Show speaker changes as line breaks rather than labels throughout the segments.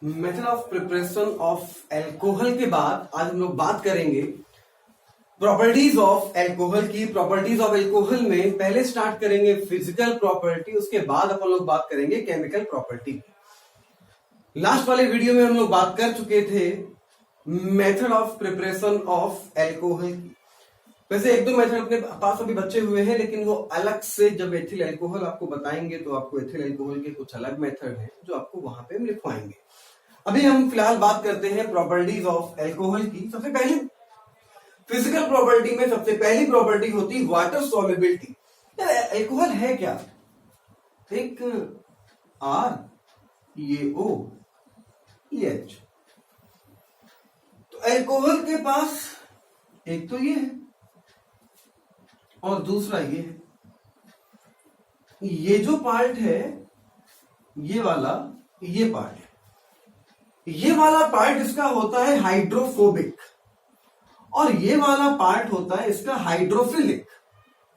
Method of preparation of alcohol के बाद आज हम लोग बात करेंगे प्रॉपर्टीज ऑफ एल्कोहल की। प्रॉपर्टीज ऑफ एल्कोहल में पहले स्टार्ट करेंगे फिजिकल प्रॉपर्टी, उसके बाद अपन लोग बात करेंगे केमिकल प्रॉपर्टी। लास्ट वाले वीडियो में हम लोग बात कर चुके थे method of preparation of alcohol की। वैसे एक दो मेथड अपने पास अभी बचे हुए हैं, लेकिन वो अलग से जब एथिल एल्कोहल आपको बताएंगे तो आपको एथिल एल्कोहल के कुछ अलग मेथड हैं जो आपको वहां पे हम लिखवाएंगे। अभी हम फिलहाल बात करते हैं प्रॉपर्टीज ऑफ एल्कोहल की। सबसे पहले फिजिकल प्रॉपर्टी में सबसे पहली प्रॉपर्टी होती है वाटर सॉल्युबिलिटी। एल्कोहल है क्या? एक आर, ये ओ, ये एच। तो एल्कोहल के पास एक तो ये है और दूसरा ये है। ये जो पार्ट है ये वाला, ये पार्ट है, ये वाला पार्ट इसका होता है हाइड्रोफोबिक और ये वाला पार्ट होता है इसका हाइड्रोफिलिक।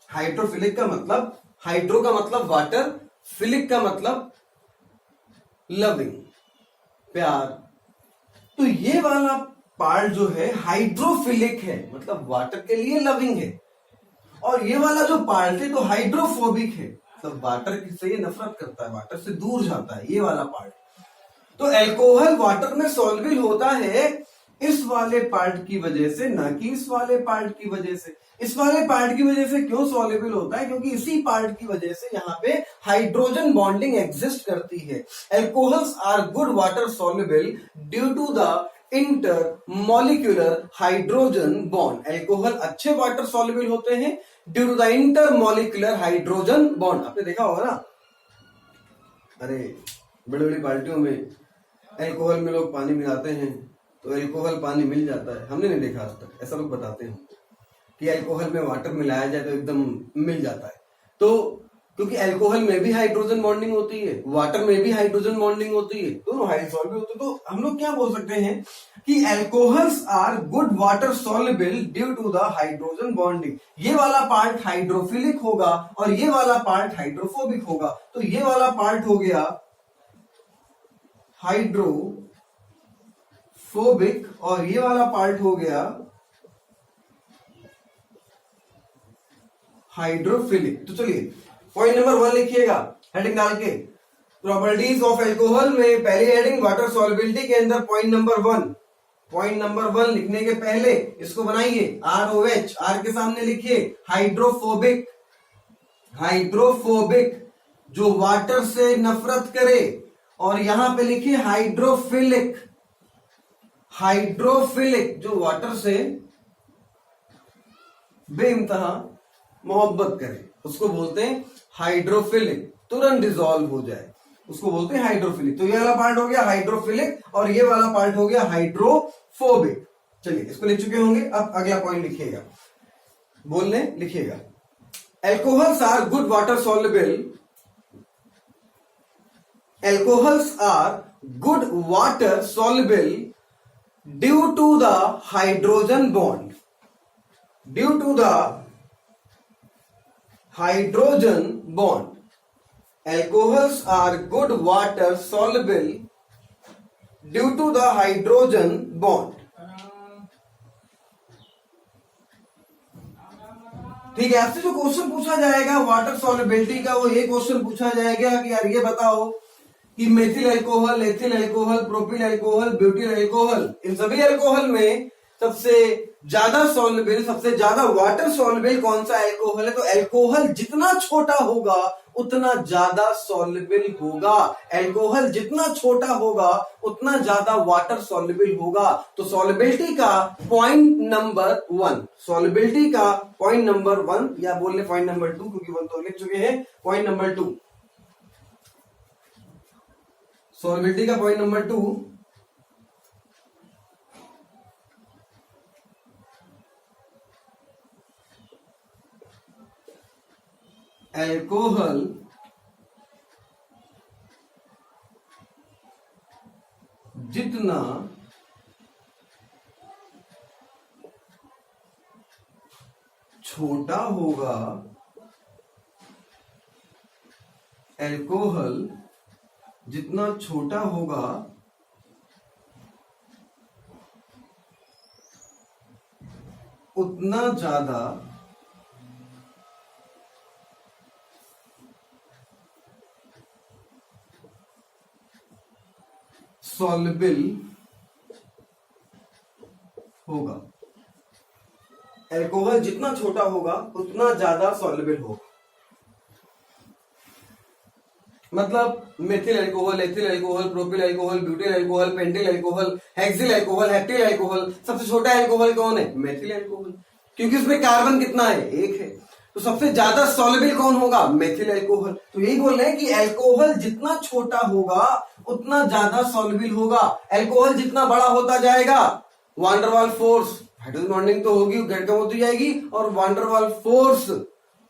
हाइड्रोफिलिक का मतलब, हाइड्रो का मतलब वाटर, फिलिक का मतलब लविंग, प्यार। तो ये वाला पार्ट जो है हाइड्रोफिलिक है, मतलब वाटर के लिए लविंग है, और ये वाला जो पार्ट है तो हाइड्रोफोबिक है, मतलब वाटर से ये नफरत करता है, वाटर से दूर जाता है ये वाला पार्ट। तो एल्कोहल वाटर में सॉल्युबल होता है इस वाले पार्ट की वजह से, ना कि इस वाले पार्ट की वजह से। इस वाले पार्ट की वजह से क्यों सॉल्युबल होता है? क्योंकि इसी पार्ट की वजह से यहाँ पे हाइड्रोजन बॉन्डिंग एग्जिस्ट करती है। Alcohols are good water soluble due to the inter molecular hydrogen bond. Alcohol अच्छे वाटर सॉल्युबल होते हैं due to the inter molecular hydrogen bond. आपने देखा होगा ना, अरे बड़ी बड़ी बाल्टियों में एल्कोहल में लोग पानी मिलाते हैं तो एल्कोहल पानी मिल जाता है। हमने नहीं देखा आज तक, ऐसा लोग बताते हैं कि एल्कोहल में वाटर मिलाया जाए तो एकदम मिल जाता है। तो क्योंकि एल्कोहल में भी हाइड्रोजन बॉन्डिंग होती है, वाटर में भी हाइड्रोजन बॉन्डिंग होती है, दोनों हाइड्रोसॉल्युबल होते हैं। तो हम लोग क्या बोल सकते हैं कि alcohols are good water soluble due to the hydrogen bonding. ये वाला पार्ट हाइड्रोफिलिक होगा और ये वाला पार्ट हाइड्रोफोबिक होगा। तो ये वाला पार्ट हो गया हाइड्रोफोबिक और ये वाला पार्ट हो गया हाइड्रोफिलिक। तो चलिए पॉइंट नंबर 1 लिखिएगा हेडिंग डाल के। प्रॉपर्टीज ऑफ एल्कोहल में पहली हेडिंग वाटर सॉल्युबिलिटी के अंदर पॉइंट नंबर 1। पॉइंट नंबर 1 लिखने के पहले इसको बनाइए ROH, आर के सामने लिखिए हाइड्रोफोबिक। हाइड्रोफोबिक जो वाटर से नफरत करे, और यहां पे लिखिए हाइड्रोफिलिक। हाइड्रोफिलिक जो वाटर से बेइंतहा मोहब्बत करे उसको बोलते हैं हाइड्रोफिलिक, तुरंत डिसॉल्व हो जाए उसको बोलते हैं हाइड्रोफिलिक। तो ये वाला पार्ट हो गया हाइड्रोफिलिक और ये वाला पार्ट हो गया हाइड्रोफोबिक। चलिए इसको लिख चुके होंगे, अब अगला पॉइंट लिखिएगा, बोलने लिखिएगा। Alcohols are good water soluble. Alcohols are good water soluble due to the hydrogen bond. Due to the hydrogen bond. Alcohols are good water soluble due to the hydrogen bond. ठीक है, आपसे जो question पूछा जाएगा water solubility का, वो ये question पूछा जाएगा कि यार ये बताओ कि methyl alcohol, ethyl alcohol, propyl alcohol, butyl alcohol, इन सभी एल्कोहल में सबसे ज्यादा सॉल्युबल, सबसे ज्यादा वाटर सॉल्युबल कौन सा एल्कोहल है? तो एल्कोहल जितना छोटा होगा उतना ज्यादा सॉल्युबल होगा। एल्कोहल जितना छोटा होगा उतना ज्यादा वाटर सॉल्युबल होगा। तो सॉल्युबिलिटी का पॉइंट नंबर 1, सॉल्युबिलिटी का पॉइंट नंबर 1 या बोल ले पॉइंट नंबर 2, क्योंकि 1 तो लिख चुके हैं। पॉइंट नंबर 2, सॉल्युबिलिटी का पॉइंट नंबर 2, एल्कोहल जितना छोटा होगा, एल्कोहल जितना छोटा होगा उतना ज्यादा सॉल्युबल होगा। अल्कोहल जितना छोटा होगा उतना ज्यादा सॉल्युबल होगा। मतलब methyl alcohol, ethyl alcohol, propyl alcohol, butyl alcohol, pentyl alcohol, hexyl alcohol, heptyl alcohol, सबसे छोटा अल्कोहल कौन है? मेथिल अल्कोहल, क्योंकि उसमें कार्बन कितना है? 1 है। तो सबसे ज्यादा सॉल्युबल कौन होगा? Methyl alcohol. तो यही बोल रहे हैं कि अल्कोहल जितना छोटा होगा उतना ज्यादा सॉल्युबल होगा। अल्कोहल जितना बड़ा होता जाएगा, वान डर वाल फोर्स, हाइड्रोजन बॉन्डिंग तो होगी, कम होती जाएगी, और वान डर वाल फोर्स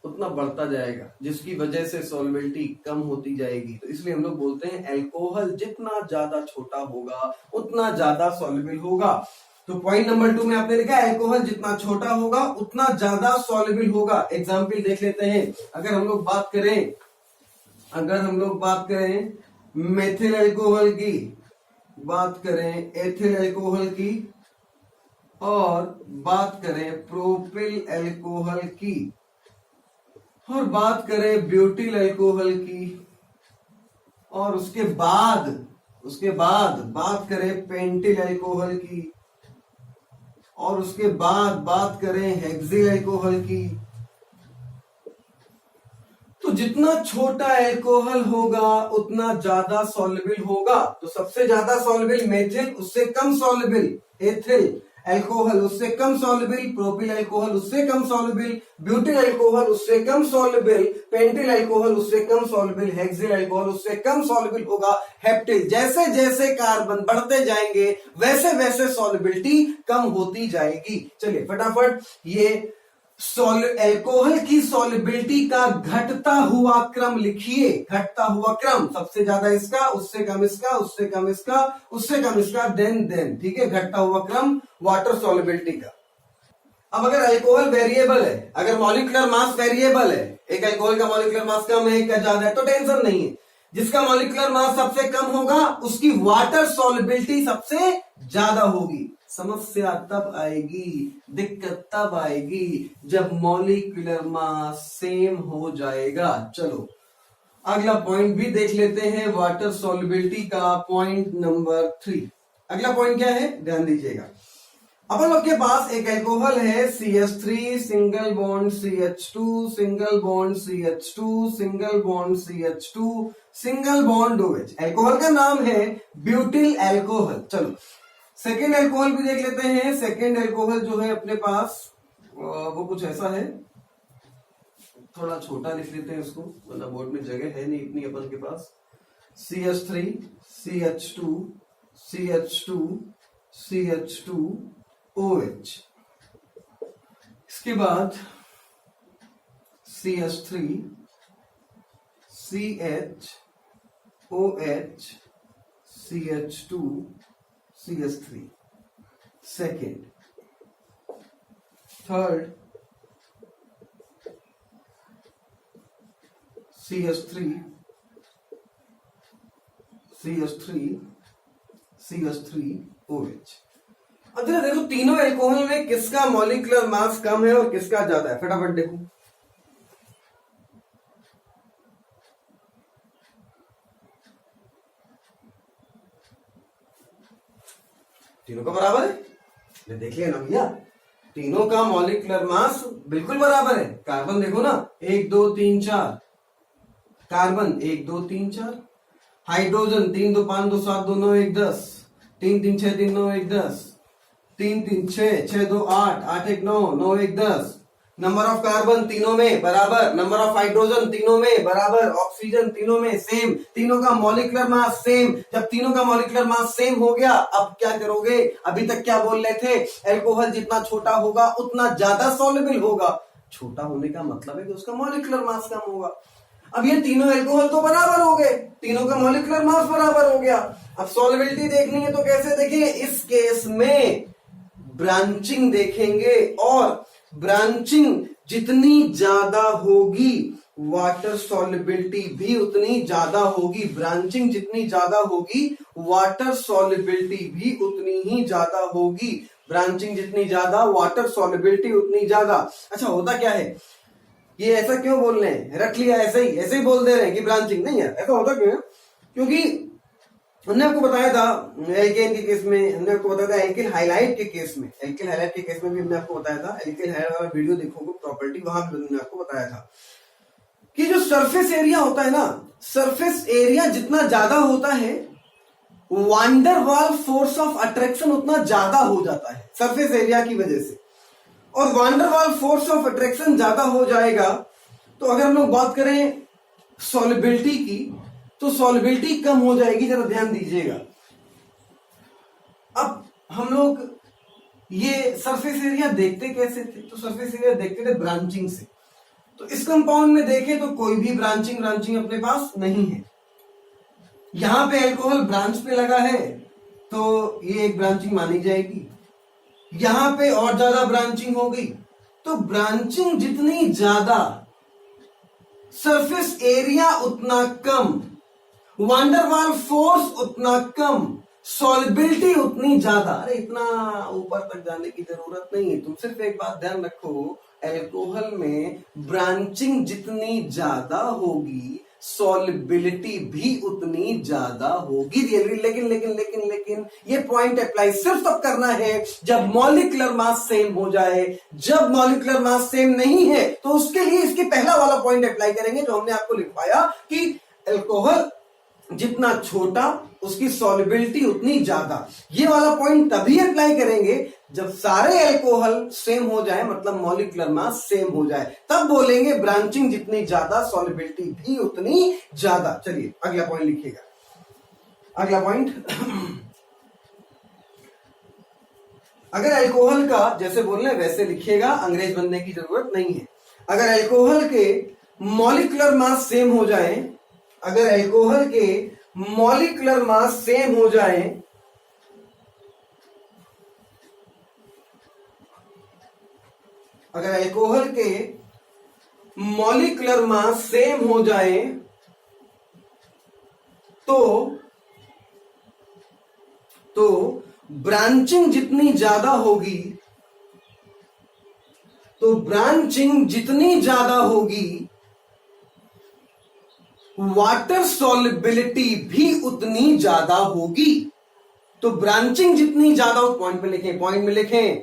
उतना बढ़ता जाएगा, जिसकी वजह से सॉल्युबिलिटी कम होती जाएगी। तो इसलिए हम लोग बोलते हैं अल्कोहल जितना ज्यादा छोटा होगा उतना ज्यादा सॉल्युबल होगा। तो पॉइंट नंबर 2 में आपने लिखा है अल्कोहल जितना छोटा होगा उतना ज्यादा सॉल्युबल होगा। एग्जाम्पल देख लेते हैं। अगर हम लोग बात करें मेथिल अल्कोहल की, बात करें एथिल अल्कोहल की, और बात करें प्रोपिल अल्कोहल की, और बात करें ब्यूटिल अल्कोहल की, और उसके बाद बात करें पेंटिल अल्कोहल की, और उसके बाद बात करें हेक्सिल अल्कोहल की। तो जितना छोटा अल्कोहल होगा उतना ज्यादा सॉल्युबल होगा। तो सबसे ज्यादा सॉल्युबल मेथिल, उससे कम सॉल्युबल एथिल अल्कोहल, उससे कम सॉल्युबल प्रोपिल अल्कोहल, उससे कम सॉल्युबल ब्यूटिल अल्कोहल, उससे कम सॉल्युबल पेंटिल अल्कोहल, उससे कम सॉल्युबल हेक्सिल अल्कोहल, उससे कम सॉल्युबल होगा हेप्टिल। जैसे जैसे कार्बन बढ़ते जाएंगे वैसे वैसे सॉल्युबिलिटी कम होती जाएगी। चलिए फटाफट ये अल्कोहल की सॉल्युबिलिटी का घटता हुआ क्रम लिखिए। घटता हुआ क्रम, सबसे ज्यादा इसका, उससे कम इसका, उससे कम इसका, उससे कम इसका, देन ठीक है, घटता हुआ क्रम वाटर सॉल्युबिलिटी का। अब अगर अल्कोहल वेरिएबल है, अगर मॉलिक्यूलर मास वेरिएबल है, एक अल्कोहल का मॉलिक्यूलर मास कम है, एक का ज्यादा है, तो टेंशन नहीं है। जिसका मॉलिक्यूलर मास सबसे कम होगा उसकी वाटर सॉल्युबिलिटी सबसे ज्यादा होगी। समस्या तब आएगी, दिक्कत तब आएगी जब मॉलिक्यूलर मास सेम हो जाएगा। चलो अगला पॉइंट भी देख लेते हैं वाटर सॉल्युबिलिटी का, पॉइंट नंबर 3। अगला पॉइंट क्या है, ध्यान दीजिएगा। अपन लोग के पास एक अल्कोहल है CH3 single bond CH2 single bond CH2 single bond CH2 single bond OH। Alcohol का नाम है ब्यूटिल अल्कोहल। चलो सेकेंड अल्कोहल भी देख लेते हैं। सेकेंड अल्कोहल जो है अपने पास वो कुछ ऐसा है, थोड़ा छोटा लिख लेते हैं उसको, मतलब बोर्ड में जगह है नहीं इतनी अपन के पास। CH3 CH2 CH2 CH2 OH, इसके बाद CH3 CH OH CH2 CH3 second. Third CH3 CH3 CH3 OH। अब देखो तीनों एल्कोहल में किसका मॉलिक्यूलर मास कम है और किसका ज्यादा है, फटाफट देखो। तीनों का बराबर है, देख लिया ना भैया, तीनों का मॉलिक्यूलर मास बिल्कुल बराबर है। कार्बन देखो ना, 1 2 3 4, carbon 1 2 3 4, hydrogen 3 2 5 2 7 2 9 1 10, 3 3 6 3 9 1 10, 3 3 6 6 2 8 8 1 9 9 1 10। Number of carbon तीनों में बराबर, नंबर ऑफ हाइड्रोजन तीनों में बराबर, ऑक्सीजन तीनों में सेम, तीनों का मॉलिक्यूलर मास सेम। जब तीनों का मॉलिक्यूलर मास सेम हो गया, अब क्या करोगे, अभी तक क्या बोल रहे थे, अल्कोहल जितना छोटा होगा उतना ज्यादा सॉल्युबल होगा। छोटा होने का मतलब है कि उसका मॉलिक्यूलर मास कम होगा। अब ये तीनों अल्कोहल तो बराबर हो गए, तीनों का मॉलिक्यूलर मास बराबर हो गया। अब सॉल्युबिलिटी देखनी है तो कैसे देखेंगे, इस केस में ब्रांचिंग देखेंगे, और ब्रांचिंग जितनी ज्यादा होगी वाटर सॉल्युबिलिटी भी उतनी ज्यादा होगी। ब्रांचिंग जितनी ज्यादा होगी वाटर सॉल्युबिलिटी भी उतनी ही ज्यादा होगी। ब्रांचिंग जितनी ज्यादा वाटर सॉल्युबिलिटी उतनी ज्यादा। अच्छा होता क्या है, ये ऐसा क्यों बोल रहे हैं, रख लिया ऐसे ही बोल दे रहे हैं कि ब्रांचिंग नहीं है, ऐसा होता क्यों है? क्योंकि हमने आपको बताया था एल्केन के केस में, हमने आपको बताया था एल्किल हाइलाइट के केस में, एल्किल हाइलाइट के केस में भी हमने आपको बताया था, एल्किल हाइलाइट वाला वीडियो देखोगे प्रॉपर्टी, वहां भी हमने आपको बताया था कि जो सरफेस एरिया होता है ना, सरफेस एरिया जितना ज्यादा होता है वांडरवाल फोर्स ऑफ अट्रैक्शन उतना ज्यादा हो जाता है सरफेस एरिया की वजह से। और वांडरवाल फोर्स ऑफ अट्रैक्शन ज्यादा हो जाएगा तो अगर हम लोग बात करें सॉल्युबिलिटी की, तो सॉल्युबिलिटी कम हो जाएगी। जरा ध्यान दीजिएगा, अब हम लोग ये सरफेस एरिया देखते कैसे थे, तो सरफेस एरिया देखते थे ब्रांचिंग से। तो इस कंपाउंड में देखें तो कोई भी ब्रांचिंग अपने पास नहीं है। यहां पे अल्कोहल ब्रांच पे लगा है तो ये एक ब्रांचिंग मानी जाएगी। यहां पे और ज्यादा ब्रांचिंग हो गई, तो ब्रांचिंग जितनी ज्यादा सरफेस एरिया उतना कम, वांडरवाल फोर्स उतना कम, सॉल्युबिलिटी उतनी ज्यादा। अरे इतना ऊपर तक जाने की जरूरत नहीं है, तुम सिर्फ एक बात ध्यान रखो, अल्कोहल में ब्रांचिंग जितनी ज्यादा होगी सॉल्युबिलिटी भी उतनी ज्यादा होगी। लेकिन लेकिन लेकिन लेकिन ये पॉइंट अप्लाई सिर्फ तब करना है जब मॉलिक्यूलर मास सेम हो जाए। जब मॉलिक्यूलर मास सेम नहीं है तो उसके लिए इसके पहला वाला पॉइंट अप्लाई करेंगे जो हमने आपको लिखवाया कि अल्कोहल जितना छोटा उसकी सॉल्युबिलिटी उतनी ज्यादा। ये वाला पॉइंट तभी अप्लाई करेंगे जब सारे अल्कोहल सेम हो जाए, मतलब मॉलिक्यूलर मास सेम हो जाए, तब बोलेंगे ब्रांचिंग जितनी ज्यादा सॉल्युबिलिटी भी उतनी ज्यादा। चलिए अगला पॉइंट लिखिएगा। अगला पॉइंट अगर अल्कोहल का जैसे बोल रहे वैसे लिखिएगा, अंग्रेज बनने की जरूरत नहीं है। अगर अल्कोहल के मॉलिक्यूलर मास सेम हो जाए, अगर अल्कोहल के मॉलिक्यूलर मास सेम हो जाए, अगर अल्कोहल के मॉलिक्यूलर मास सेम हो जाए तो ब्रांचिंग जितनी ज्यादा होगी, तो ब्रांचिंग जितनी ज्यादा होगी वाटर सॉल्युबिलिटी भी उतनी ज्यादा होगी। तो ब्रांचिंग जितनी ज्यादा, पॉइंट में लिखें, पॉइंट में लिखें,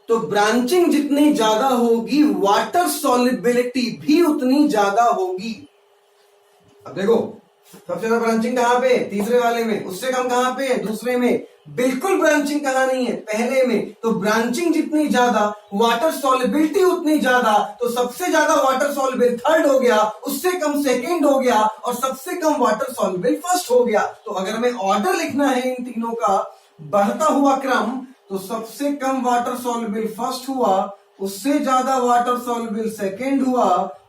तो ब्रांचिंग जितनी ज्यादा होगी वाटर सॉल्युबिलिटी भी उतनी ज्यादा होगी। अब देखो सबसे ज्यादा ब्रांचिंग कहां पे, तीसरे वाले में, उससे कम कहां पे, दूसरे में। बिल्कुल ब्रांचिंग कहां नहीं है, पहले में। तो ब्रांचिंग जितनी ज्यादा वाटर सॉल्युबिलिटी उतनी ज्यादा, तो सबसे ज्यादा वाटर सॉल्युबल थर्ड हो गया, उससे कम सेकंड हो गया और सबसे कम वाटर सॉल्युबल फर्स्ट हो गया। तो अगर हमें ऑर्डर लिखना है इन तीनों का बढ़ता हुआ क्रम, तो सबसे कम वाटर सॉल्युबल फर्स्ट हुआ, उससे ज्यादा वाटर सॉल्युबल सेकंड हुआ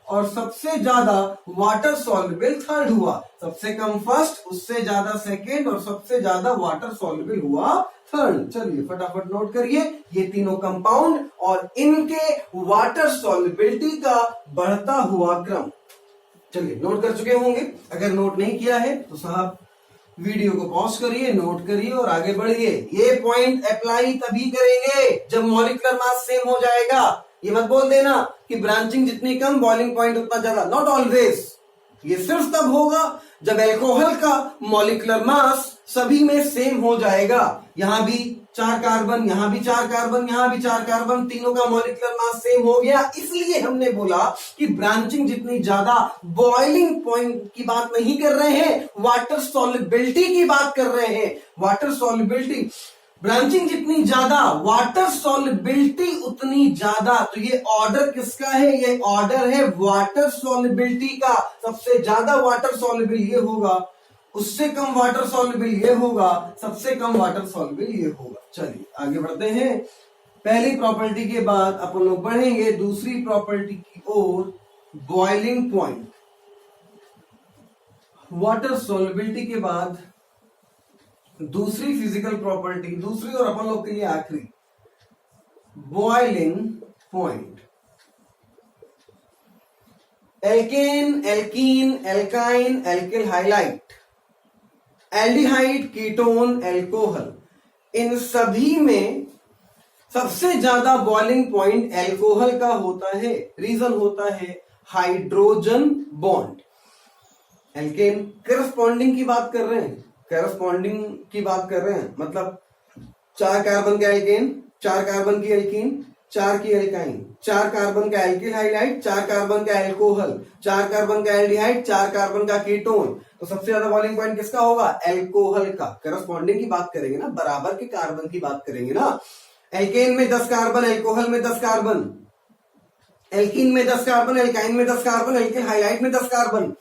और सबसे ज्यादा वाटर सॉल्युबल थर्ड हुआ। सबसे कम फर्स्ट, उससे ज्यादा सेकंड और सबसे ज्यादा वाटर सॉल्युबल हुआ थर्ड। चलिए फटाफट नोट करिए ये तीनों कंपाउंड और इनके वाटर सॉल्युबिलिटी का बढ़ता हुआ क्रम। चलिए नोट कर चुके होंगे, अगर नोट नहीं किया है तो साहब वीडियो को पॉज करिए, नोट करिए और आगे बढ़िए। ये पॉइंट अप्लाई तभी करेंगे जब मॉलिक्यूलर मास सेम हो जाएगा। ये मत बोल देना कि ब्रांचिंग जितनी कम बॉइलिंग पॉइंट उतना ज्यादा, नॉट ऑलवेज। ये सिर्फ तब होगा जब अल्कोहल का मॉलिक्यूलर मास सभी में सेम हो जाएगा। यहां भी 4 कार्बन, यहां भी 4 कार्बन, यहां भी 4 कार्बन, तीनों का मॉलिक्यूलर मास सेम हो गया। इसलिए हमने बोला कि ब्रांचिंग जितनी ज्यादा, बॉइलिंग पॉइंट की बात नहीं कर रहे हैं, वाटर सॉल्युबिलिटी की बात कर रहे हैं। वाटर सॉल्युबिलिटी, ब्रांचिंग जितनी ज्यादा वाटर सॉल्युबिलिटी उतनी ज्यादा। तो ये ऑर्डर किसका है, ये ऑर्डर है वाटर सॉल्युबिलिटी का। सबसे ज्यादा वाटर सॉल्युबल ये होगा, उससे कम वाटर सॉल्युबल ये होगा, सबसे कम वाटर सॉल्युबल ये होगा। चलिए आगे बढ़ते हैं। पहली प्रॉपर्टी के बाद अपन लोग बढ़ेंगे दूसरी प्रॉपर्टी की ओर, बॉइलिंग पॉइंट। वाटर सॉल्युबिलिटी के बाद दूसरी फिजिकल प्रॉपर्टी, दूसरी और अपन लोग के लिए आखिरी, boiling point. Alkane, alkene, alkyne, alkyl halide, aldehyde, ketone, alcohol, इन सभी में सबसे ज्यादा बॉइलिंग पॉइंट एल्कोहल का होता है। रीजन होता है हाइड्रोजन बॉन्ड। एल्केन करस्पॉन्डिंग की बात कर रहे हैं, करस्पॉन्डिंग की बात कर रहे हैं, मतलब 4 कार्बन का एल्केन, 4 कार्बन की एल्कीन, 4 की एल्काइन, 4 कार्बन का एल्किल हाइलाइट, 4 कार्बन का एल्कोहल, 4 कार्बन का एल्डिहाइड, 4 कार्बन का कीटोन। तो सबसे ज्यादा बॉइलिंग पॉइंट किसका होगा? एल्कोहल का। करस्पॉन्डिंग की बात करेंगे ना, बराबर के कार्बन की बात करेंगे ना। एल्केन में 10 कार्बन, एल्कोहल में 10 कार्बन, एल्कीन में 10 कार्बन, एल्काइन में 10 कार्बन, एल्किल हाइलाइट में 10 कार्बन।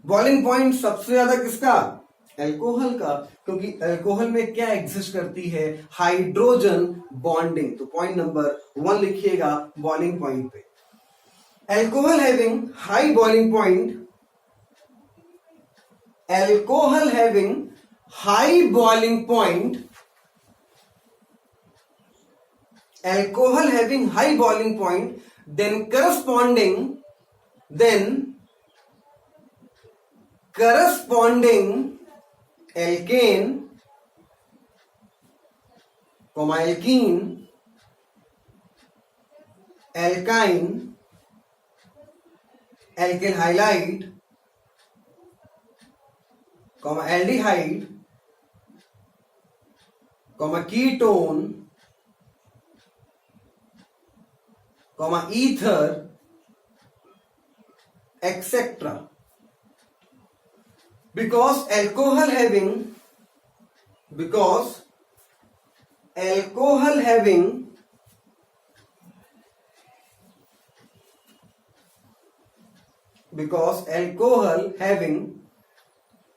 बॉइलिंग पॉइंट सबसे ज्यादा किसका? एल्कोहल का, क्योंकि एल्कोहल में क्या एग्जिस्ट करती है? Hydrogen bonding. तो पॉइंट नंबर 1 लिखिएगा बॉइलिंग पॉइंट पे। Alcohol having high boiling point, alcohol having high boiling point, alcohol having high boiling point, then corresponding alkane, alkene, alkyne, alkyl halide, aldehyde, ketone, ether, etc. Because alcohol having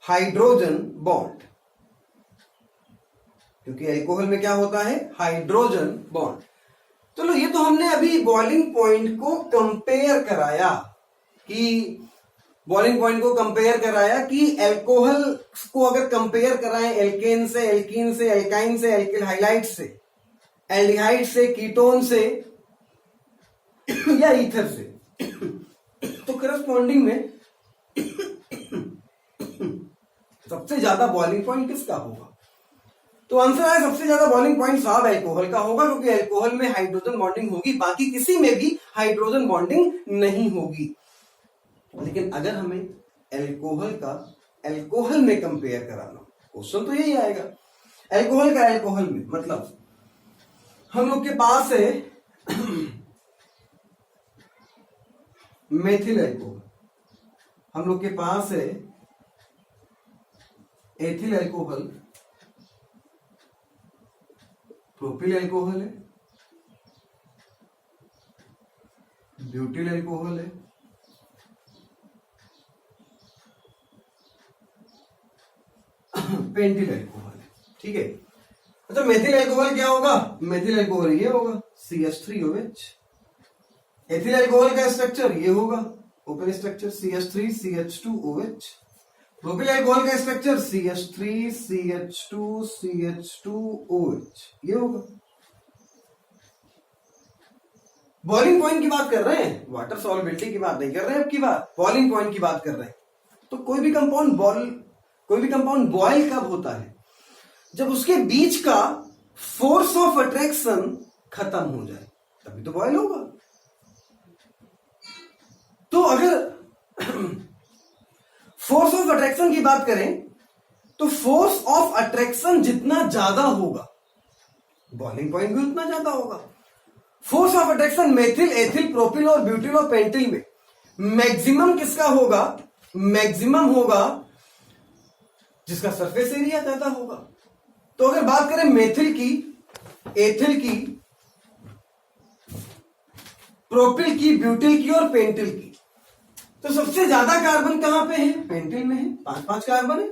hydrogen bond, क्योंकि alcohol में क्या होता है? Hydrogen bond. चलो ये तो हमने अभी बॉइलिंग पॉइंट को कंपेयर कराया कि एल्कोहल को अगर कंपेयर कराएं एल्केन से, एल्कीन से, एल्काइन से, एल्किल हाइलाइट से, एल्डिहाइड से, कीटोन से या ईथर से, तो करस्पॉन्डिंग में सबसे ज्यादा बॉइलिंग पॉइंट किसका होगा? तो आंसर है सबसे ज्यादा बॉइलिंग पॉइंट साहब एल्कोहल का होगा, क्योंकि एल्कोहल में हाइड्रोजन बॉन्डिंग होगी, बाकी किसी में भी हाइड्रोजन बॉन्डिंग नहीं होगी। लेकिन अगर हमें एल्कोहल का एल्कोहल में कंपेयर कराना, क्वेश्चन तो यही आएगा। एल्कोहल का एल्कोहल में मतलब हम लोग के पास है मेथिल एल्कोहल, हम लोग के पास है एथिल एल्कोहल, प्रोपिल एल्कोहल है, ब्यूटिल एल्कोहल है, पेंटिल एल्कोहल है। ठीक है, अच्छा मेथिल एल्कोहल क्या होगा? मेथिल एल्कोहल ये होगा CH3OH। एथिल एल्कोहल का स्ट्रक्चर ये होगा open structure CH3CH2OH। Propyl alcohol का स्ट्रक्चर CH3CH2CH2OH ये होगा। बॉइलिंग पॉइंट की बात कर रहे हैं, वाटर सॉल्युबिलिटी की बात नहीं कर रहे हैं, अब की बात बॉइलिंग पॉइंट की बात कर रहे हैं। तो कोई भी कंपाउंड बॉइल कब होता है? जब उसके बीच का फोर्स ऑफ अट्रैक्शन खत्म हो जाए, तभी तो बॉइल होगा। तो अगर फोर्स ऑफ अट्रैक्शन की बात करें तो फोर्स ऑफ अट्रैक्शन जितना ज्यादा होगा बॉइलिंग पॉइंट भी उतना ज्यादा होगा। Force of attraction methyl, ethyl, propyl और ब्यूटिल और पेंटिल में मैक्सिमम किसका होगा? मैक्सिमम होगा जिसका सरफेस एरिया ज्यादा होगा। तो अगर बात करें मेथिल की, एथिल की, प्रोपिल की, ब्यूटिल की और पेंटिल की, तो सबसे ज्यादा कार्बन कहां पे है? पेंटिल में है, 5 कार्बन है।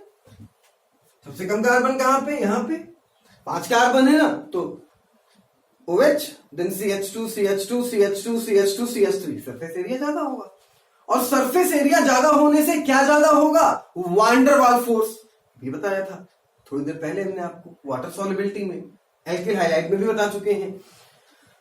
सबसे कम कार्बन कहां पे? यहां पे 5 कार्बन है ना, तो OH, then CH2, CH2, CH2, CH2, CH3, surface area ज्यादा होगा। और सरफेस एरिया ज्यादा होने से क्या ज्यादा होगा? वान डर वाल फोर्स, ये बताया था थोड़ी देर पहले हमने आपको, वाटर सॉल्युबिलिटी में, एल्किल हाइलाइट में भी बता चुके हैं।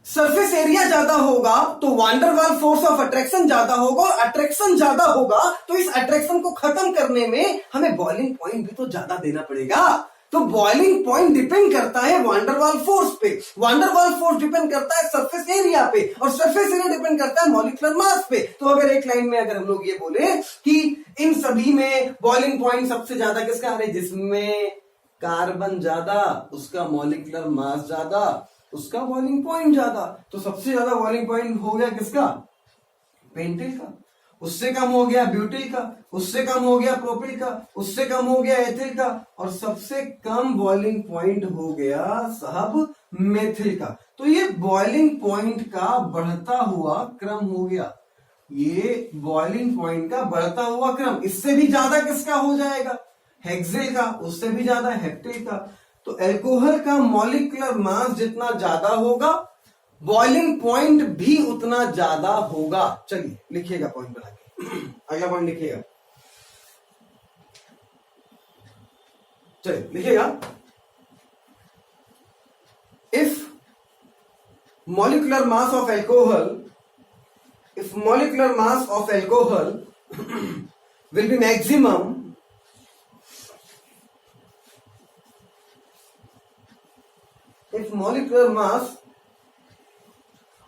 सरफेस एरिया ज्यादा होगा तो वांडरवाल फोर्स ऑफ अट्रैक्शन ज्यादा होगा, और अट्रैक्शन ज्यादा होगा तो इस अट्रैक्शन को खत्म करने में हमें बॉइलिंग पॉइंट भी तो ज्यादा देना पड़ेगा। तो बॉइलिंग पॉइंट डिपेंड करता है वांडरवाल फोर्स पे, वांडरवाल फोर्स डिपेंड करता है सरफेस एरिया पे, और सरफेस एरिया डिपेंड करता है मॉलिक्यूलर मास पे। तो अगर एक लाइन में अगर हम लोग ये बोले कि इन सभी में बॉइलिंग पॉइंट सबसे ज्यादा किसका, अरे जिसमें कार्बन ज्यादा उसका मॉलिक्यूलर मास ज्यादा, उसका बॉइलिंग पॉइंट ज्यादा। तो सबसे ज्यादा बॉइलिंग पॉइंट हो गया किसका, पेंटिल का, उससे कम हो गया ब्यूटिल का, उससे कम हो गया प्रोपिल का, उससे कम हो गया एथिल का, और सबसे कम बॉइलिंग पॉइंट हो गया साहब मेथिल का। तो ये बॉइलिंग पॉइंट का बढ़ता हुआ क्रम हो गया, ये बॉइलिंग पॉइंट का बढ़ता हुआ क्रम। इससे भी ज्यादा किसका हो जाएगा, हेक्सेल का, उससे भी ज्यादा हेप्टेल का। तो अल्कोहल का मॉलिक्यूलर मास जितना ज्यादा होगा बॉइलिंग पॉइंट भी उतना ज्यादा होगा। चलिए लिखिएगा पॉइंट बना के, अगला पॉइंट लिखिएगा, चलिए लिखिएगा, if molecular mass of alcohol, if molecular mass of alcohol will be maximum, if molecular mass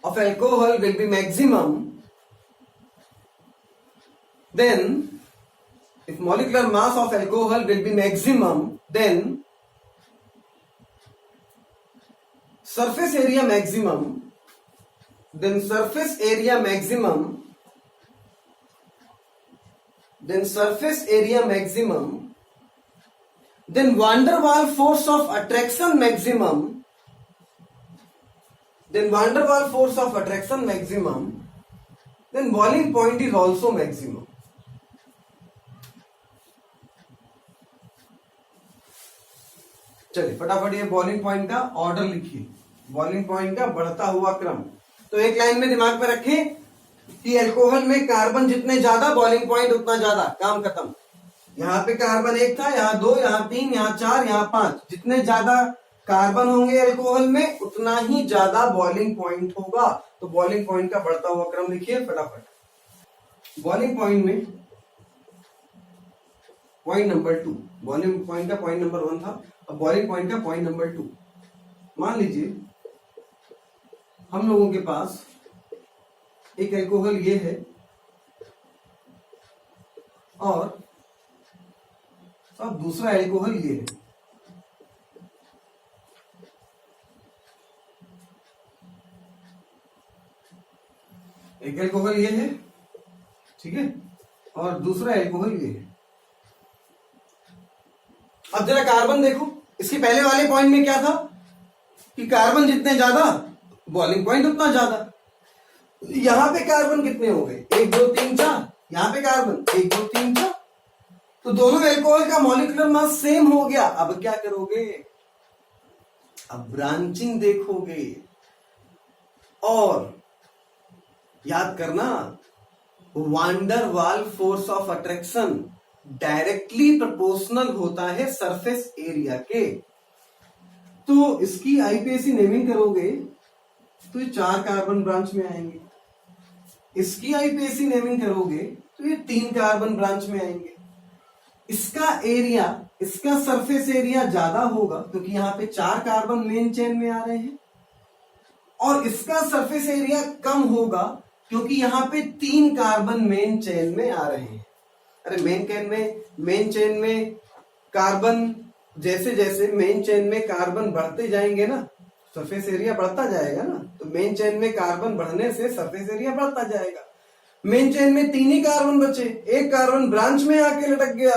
of alcohol will be maximum, then if molecular mass of alcohol will be maximum, then surface area maximum, then surface area maximum, then surface area maximum, then van der Waals force of attraction maximum, then van der Waals force of attraction maximum, then boiling point is also maximum. चलिए फटाफट ये boiling point का order लिखिए, boiling point का बढ़ता हुआ क्रम। तो एक लाइन में दिमाग में रखें कि अल्कोहल में कार्बन जितने ज्यादा बॉइलिंग पॉइंट उतना ज्यादा, काम खत्म। यहां पे कार्बन 1 था, यहां 2, यहां 3, यहां 4, यहां 5, जितने ज्यादा कार्बन होंगे अल्कोहल में उतना ही ज्यादा बॉइलिंग पॉइंट होगा। तो बॉइलिंग पॉइंट का बढ़ता हुआ क्रम लिखिए फटाफट। बॉइलिंग पॉइंट में पॉइंट नंबर 2, बॉइलिंग पॉइंट का पॉइंट नंबर 1 था, अब बॉइलिंग पॉइंट का पॉइंट नंबर 2। मान लीजिए हम लोगों के पास एक अल्कोहल ये है और अब दूसरा अल्कोहल ये है। एक अल्कोहल ये है, ठीक है, और दूसरा अल्कोहल ये है। अब जरा कार्बन देखो, इसके पहले वाले पॉइंट में क्या था कि कार्बन जितने ज्यादा बॉइलिंग पॉइंट उतना ज्यादा। यहां पे कार्बन कितने हो गए, 1 2 3 4, यहां पे कार्बन 1 2 3 4, तो दोनों अल्कोहल का मॉलिक्यूलर मास सेम हो गया। अब क्या करोगे, अब ब्रांचिंग देखोगे, और याद करना वान डर वाल force of attraction directly proportional होता है सरफेस एरिया के। तो इसकी आईपीएसी नेमिंग करोगे तो ये 4 कार्बन ब्रांच में आएंगे, इसकी आईपीएसी नेमिंग करोगे तो ये 3 कार्बन ब्रांच में आएंगे। इसका एरिया, इसका सरफेस एरिया ज्यादा होगा क्योंकि यहां पे 4 कार्बन मेन चेन में आ रहे हैं, और इसका सरफेस एरिया कम होगा क्योंकि यहां पे 3 कार्बन मेन चेन में आ रहे हैं। अरे मेन चेन में कार्बन, जैसे जैसे मेन चेन में कार्बन बढ़ते जाएंगे ना, सरफेस एरिया बढ़ता जाएगा ना। तो मेन चेन में कार्बन बढ़ने से सरफेस एरिया बढ़ता जाएगा। मेन चेन में 3 ही कार्बन बचे, 1 कार्बन ब्रांच में आके लटक गया,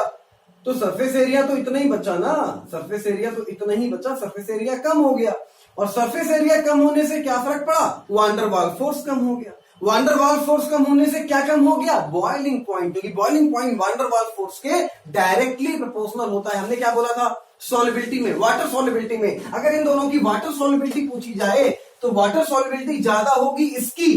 तो सरफेस एरिया तो इतना ही बचा ना, सरफेस एरिया तो इतना ही बचा, सरफेस एरिया कम हो गया। और सरफेस एरिया कम होने से क्या फर्क पड़ा, वान डर वाल फोर्स कम हो गया। वान डर वाल फोर्स कम होने से क्या कम हो गया, बॉइलिंग पॉइंट, क्योंकि बॉइलिंग पॉइंट वान डर वाल फोर्स के डायरेक्टली प्रोपोर्शनल होता है। हमने क्या बोला था सॉल्युबिलिटी में, वाटर सॉल्युबिलिटी में, अगर इन दोनों की वाटर सॉल्युबिलिटी पूछी जाए तो वाटर सॉल्युबिलिटी ज्यादा होगी इसकी,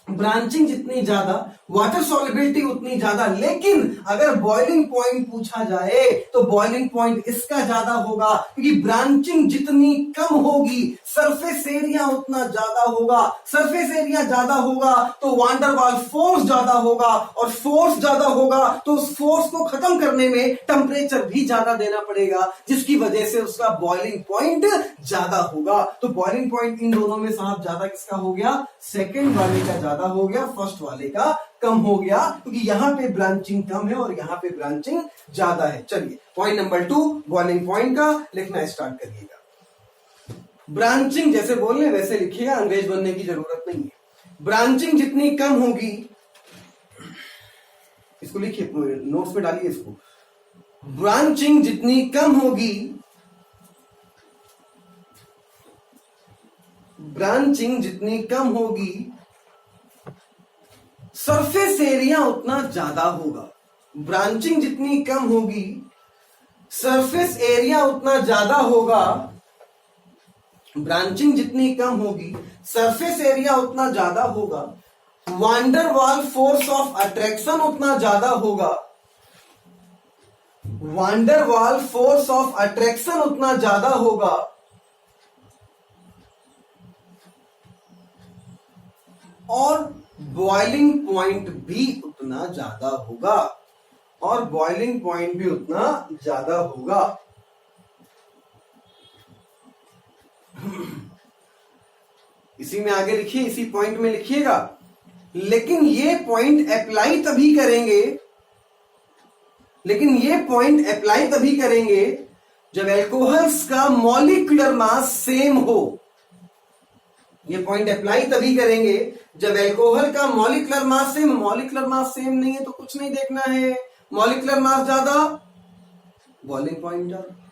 ब्रांचिंग जितनी ज्यादा, वाटर सॉल्युबिलिटी उतनी ज्यादा, लेकिन अगर बॉइलिंग पॉइंट पूछा जाए तो बॉइलिंग पॉइंट इसका ज्यादा होगा, क्योंकि ब्रांचिंग जितनी कम होगी सरफेस एरिया उतना ज्यादा होगा, सरफेस एरिया ज्यादा होगा तो वांडर वाल फोर्स ज्यादा होगा, और फोर्स ज्यादा होगा तो उस फोर्स को खत्म करने में टेम्परेचर भी ज्यादा देना पड़ेगा, जिसकी वजह से उसका बॉइलिंग पॉइंट ज्यादा होगा। तो बॉइलिंग पॉइंट इन दोनों में साहब ज्यादा किसका हो गया? सेकंड वाले का ज्यादा हो गया, फर्स्ट वाले का कम हो गया, क्योंकि यहां पे ब्रांचिंग कम है और यहां पे ब्रांचिंग ज्यादा है। चलिए पॉइंट नंबर 2 बॉइलिंग पॉइंट का लिखना स्टार्ट करिएगा। ब्रांचिंग जैसे बोल रहे वैसे लिखिएगा, अंग्रेज बनने की जरूरत नहीं है। ब्रांचिंग जितनी कम होगी, इसको लिखिए नोट्स में डालिए इसको, ब्रांचिंग जितनी कम होगी, ब्रांचिंग जितनी कम होगी सरफेस एरिया उतना ज्यादा होगा। ब्रांचिंग जितनी कम होगी सरफेस एरिया उतना ज्यादा होगा, ब्रांचिंग जितनी कम होगी सरफेस एरिया उतना ज्यादा होगा, वांडर वाल फोर्स ऑफ अट्रैक्शन उतना ज्यादा होगा, वांडर वाल फोर्स ऑफ अट्रैक्शन उतना ज्यादा होगा, और बॉइलिंग पॉइंट भी उतना ज्यादा होगा, और बॉइलिंग पॉइंट भी उतना ज्यादा होगा। इसी में आगे लिखिए, इसी पॉइंट में लिखिएगा। लेकिन ये पॉइंट अप्लाई तभी करेंगे, लेकिन ये पॉइंट अप्लाई तभी करेंगे जब एल्कोहल्स का मॉलिक्यूलर मास सेम हो। ये पॉइंट अप्लाई तभी करेंगे जब एल्कोहल का molecular mass same. Molecular mass same नहीं है तो कुछ नहीं देखना है, मॉलिक्यूलर मास ज्यादा बॉइलिंग पॉइंट ज्यादा।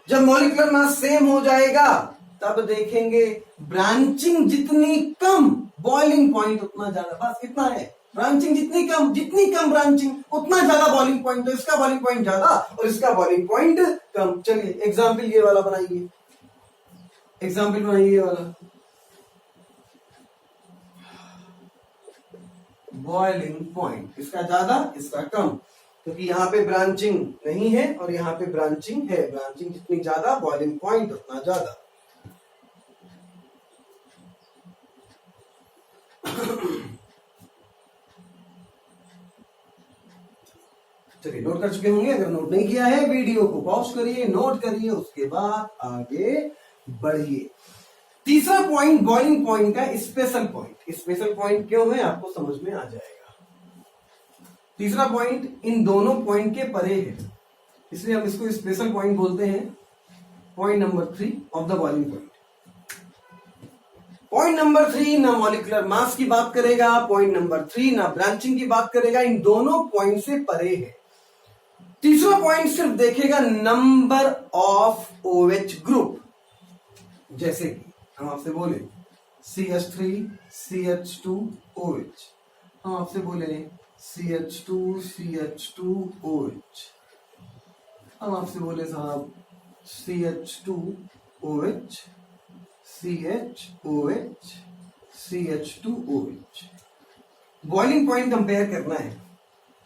जब मॉलिक्यूलर मास सेम हो जाएगा तब देखेंगे ब्रांचिंग जितनी कम बॉइलिंग पॉइंट उतना ज्यादा, बस इतना है। ब्रांचिंग जितनी कम ब्रांचिंग उतना ज्यादा बॉइलिंग पॉइंट, तो इसका बॉइलिंग पॉइंट ज्यादा और इसका बॉइलिंग पॉइंट कम। चलिए एग्जाम्पल ये वाला बनाइए, एग्जाम्पल बनाइए ये वाला, बॉइलिंग पॉइंट इसका ज्यादा इसका कम, क्योंकि यहां पे ब्रांचिंग नहीं है और यहां पे ब्रांचिंग है। ब्रांचिंग जितनी ज्यादा बॉइलिंग पॉइंट उतना ज्यादा। चलिए नोट कर चुके होंगे, अगर नोट नहीं किया है वीडियो को पॉज करिए, नोट करिए, उसके बाद आगे बढ़िए। तीसरा पॉइंट बॉइलिंग पॉइंट का स्पेशल पॉइंट। स्पेशल पॉइंट क्यों है आपको समझ में आ जाएगा। तीसरा पॉइंट इन दोनों पॉइंट के परे है, इसलिए हम इसको स्पेशल पॉइंट बोलते हैं। Point number 3 of the boiling point. Point number 3 ना मॉलिक्यूलर मास की बात करेगा, पॉइंट नंबर 3 ना ब्रांचिंग की बात करेगा, इन दोनों पॉइंट से परे है। तीसरा पॉइंट सिर्फ देखेगा नंबर ऑफ OH ग्रुप। जैसे कि हम आपसे बोले CH3 CH2 OH, हम आपसे बोले CH2 CH2 OH, हम आपसे बोले साहब CH2 OH CHOH CH2 OH। Boiling point compare करना है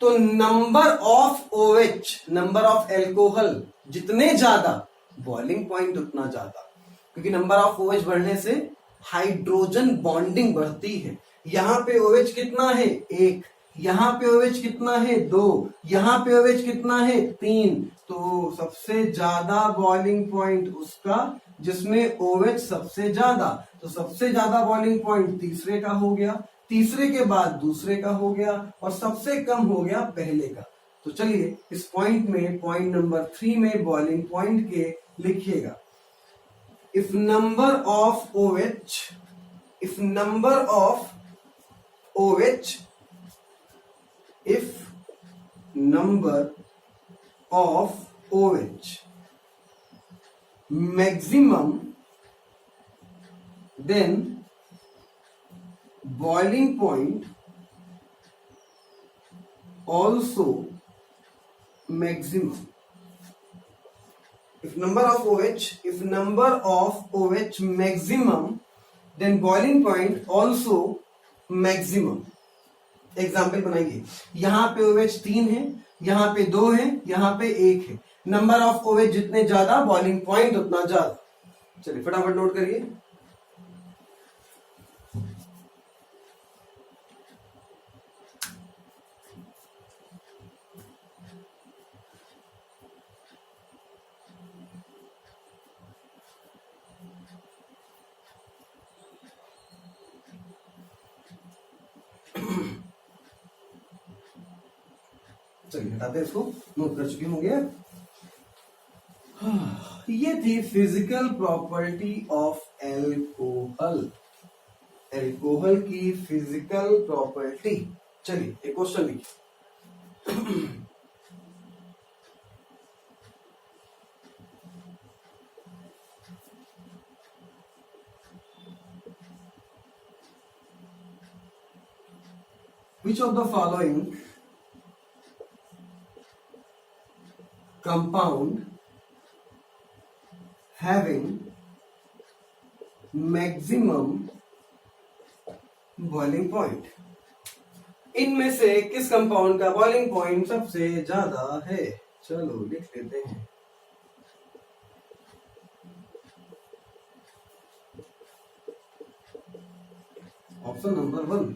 तो number of OH, number of alcohol जितने ज्यादा बॉइलिंग पॉइंट उतना ज्यादा, क्योंकि नंबर ऑफ OH बढ़ने से हाइड्रोजन बॉन्डिंग बढ़ती है। यहां पे OH कितना है 1, यहां पे OH कितना है 2, यहां पे OH कितना है 3, तो सबसे ज्यादा बॉइलिंग पॉइंट उसका जिसमें OH सबसे ज्यादा, तो सबसे ज्यादा बॉइलिंग पॉइंट तीसरे का हो गया, तीसरे के बाद दूसरे का हो गया, और सबसे कम हो गया पहले का। तो चलिए इस पॉइंट में पॉइंट नंबर 3 में बॉइलिंग पॉइंट के लिखिएगा, if number of OH if number of OH maximum, then boiling point also maximum. If number of OH maximum, then boiling point also maximum. Example बनाइए, यहां पे OH 3 है, यहां पे 2 है, यहां पे 1 है। नंबर ऑफ OH जितने ज्यादा बॉइलिंग पॉइंट उतना ज्यादा। चलिए फटाफट नोट करिए। चलिए हटाते हैं इसको, नोट कर चुके होंगे। ये थी physical property of alcohol, alcohol की फिजिकल प्रॉपर्टी। चलिए एक क्वेश्चन लिखिए। Which of the following compound having maximum boiling point? इनमें से किस कंपाउंड का बॉइलिंग पॉइंट सबसे ज्यादा है? चलो लिख लेते हैं। ऑप्शन नंबर 1,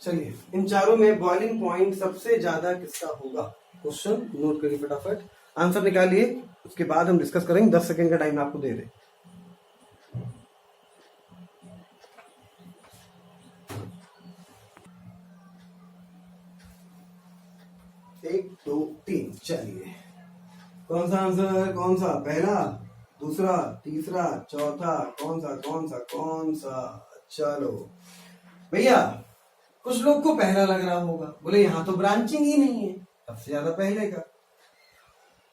चलिए इन चारों में बॉइलिंग पॉइंट सबसे ज्यादा किसका होगा? क्वेश्चन नोट करिए फटाफट, आंसर निकालिए, उसके बाद हम डिस्कस करेंगे। 10 सेकंड का टाइम आपको दे रहे। 1 2 3। चलिए कौन सा आंसर? कौन सा? पहला, दूसरा, तीसरा, चौथा? कौन सा कौन सा कौन सा? चलो भैया, कुछ लोग को पहला लग रहा होगा, बोले यहां तो ब्रांचिंग ही नहीं है, सबसे ज्यादा पहले का।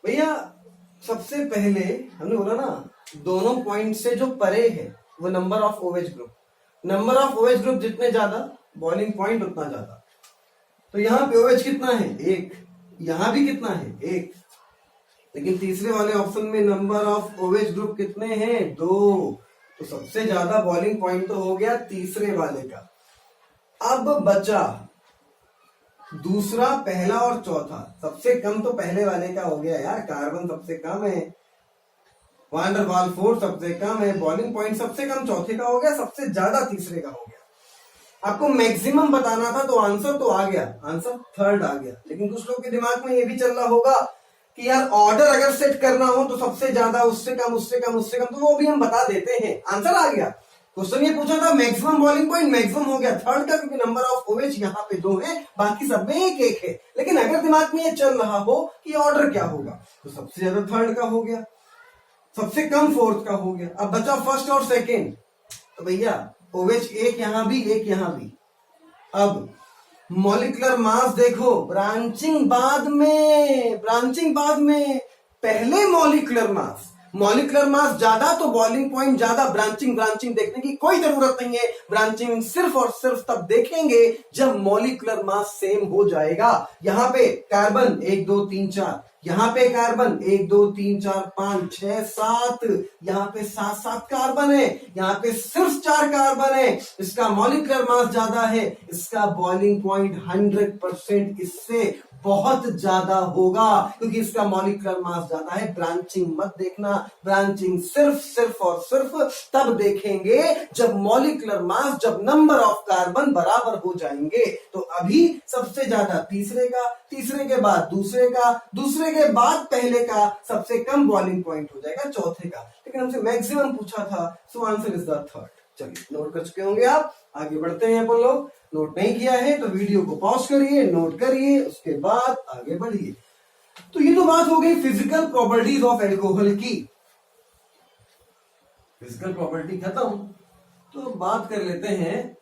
भैया सबसे पहले हमने बोला ना, दोनों पॉइंट से जो परे है वो number of OH group, number of OH group जितने ज्यादा बॉइलिंग पॉइंट उतना ज्यादा। तो यहाँ पे OH कितना है? 1। यहां भी कितना है? 1। लेकिन तीसरे वाले ऑप्शन में नंबर ऑफ OH ग्रुप कितने हैं? 2। तो सबसे ज्यादा बॉइलिंग पॉइंट तो हो गया तीसरे वाले का। अब बचा दूसरा, पहला और चौथा। सबसे कम तो पहले वाले का हो गया यार, कार्बन सबसे कम है, वान डेर वाल्स फोर्स सबसे कम है, बॉइलिंग पॉइंट सबसे कम चौथे का हो गया, सबसे ज्यादा तीसरे का हो गया। आपको मैक्सिमम बताना था तो आंसर तो आ गया, आंसर थर्ड आ गया। लेकिन कुछ लोग के दिमाग में ये भी चल रहा होगा कि यार ऑर्डर अगर सेट करना हो तो सबसे ज्यादा, उससे कम, उससे कम, उससे कम, तो वो भी हम बता देते हैं। आंसर आ गया। क्वेश्चन ये पूछा था मैक्सिमम बॉइलिंग पॉइंट, मैक्सिमम हो गया थर्ड का, क्योंकि नंबर ऑफ OH यहाँ पे 2 है, बाकी सब में 1 है। लेकिन अगर दिमाग में ये चल रहा हो कि ऑर्डर क्या होगा, तो सबसे ज्यादा थर्ड का हो गया, सबसे कम फोर्थ का हो गया। अब बचा फर्स्ट और सेकेंड। तो भैया OH 1 यहां भी, 1 यहां भी। अब मॉलिक्यूलर मास देखो, ब्रांचिंग बाद में, ब्रांचिंग बाद में, पहले मॉलिक्यूलर मास, मॉलिक्यूलर मास ज्यादा तो बॉइलिंग पॉइंट ज्यादा। ब्रांचिंग ब्रांचिंग देखने की कोई जरूरत नहीं है, ब्रांचिंग सिर्फ और सिर्फ तब देखेंगे जब मॉलिक्यूलर मास सेम हो जाएगा। यहां पे कार्बन 1 2 3 4, यहां पे कार्बन 1 2 3 4 5 6 7, यहां पे 7 कार्बन है, यहां पे सिर्फ 4 कार्बन है। इसका मॉलिक्यूलर मास ज्यादा है, इसका बॉइलिंग पॉइंट 100% इससे बहुत ज्यादा होगा, क्योंकि इसका मॉलिक्यूलर मास ज्यादा है। ब्रांचिंग मत देखना, ब्रांचिंग सिर्फ और सिर्फ तब देखेंगे जब मॉलिक्यूलर मास, जब नंबर ऑफ कार्बन बराबर हो जाएंगे। तो अभी सबसे ज्यादा तीसरे का, तीसरे के बाद दूसरे का, दूसरे के बाद पहले का, सबसे कम बॉइलिंग पॉइंट हो जाएगा चौथे का। लेकिन हमसे मैक्सिमम पूछा था, so answer is the third. चलिए नोट कर चुके होंगे आप, आगे बढ़ते हैं अपन लोग। नोट नहीं किया है तो वीडियो को पॉज करिए, नोट करिए, उसके बाद आगे बढ़िए। तो ये तो बात हो गई फिजिकल प्रॉपर्टीज ऑफ एल्कोहल की। फिजिकल प्रॉपर्टी खत्म, तो बात कर लेते हैं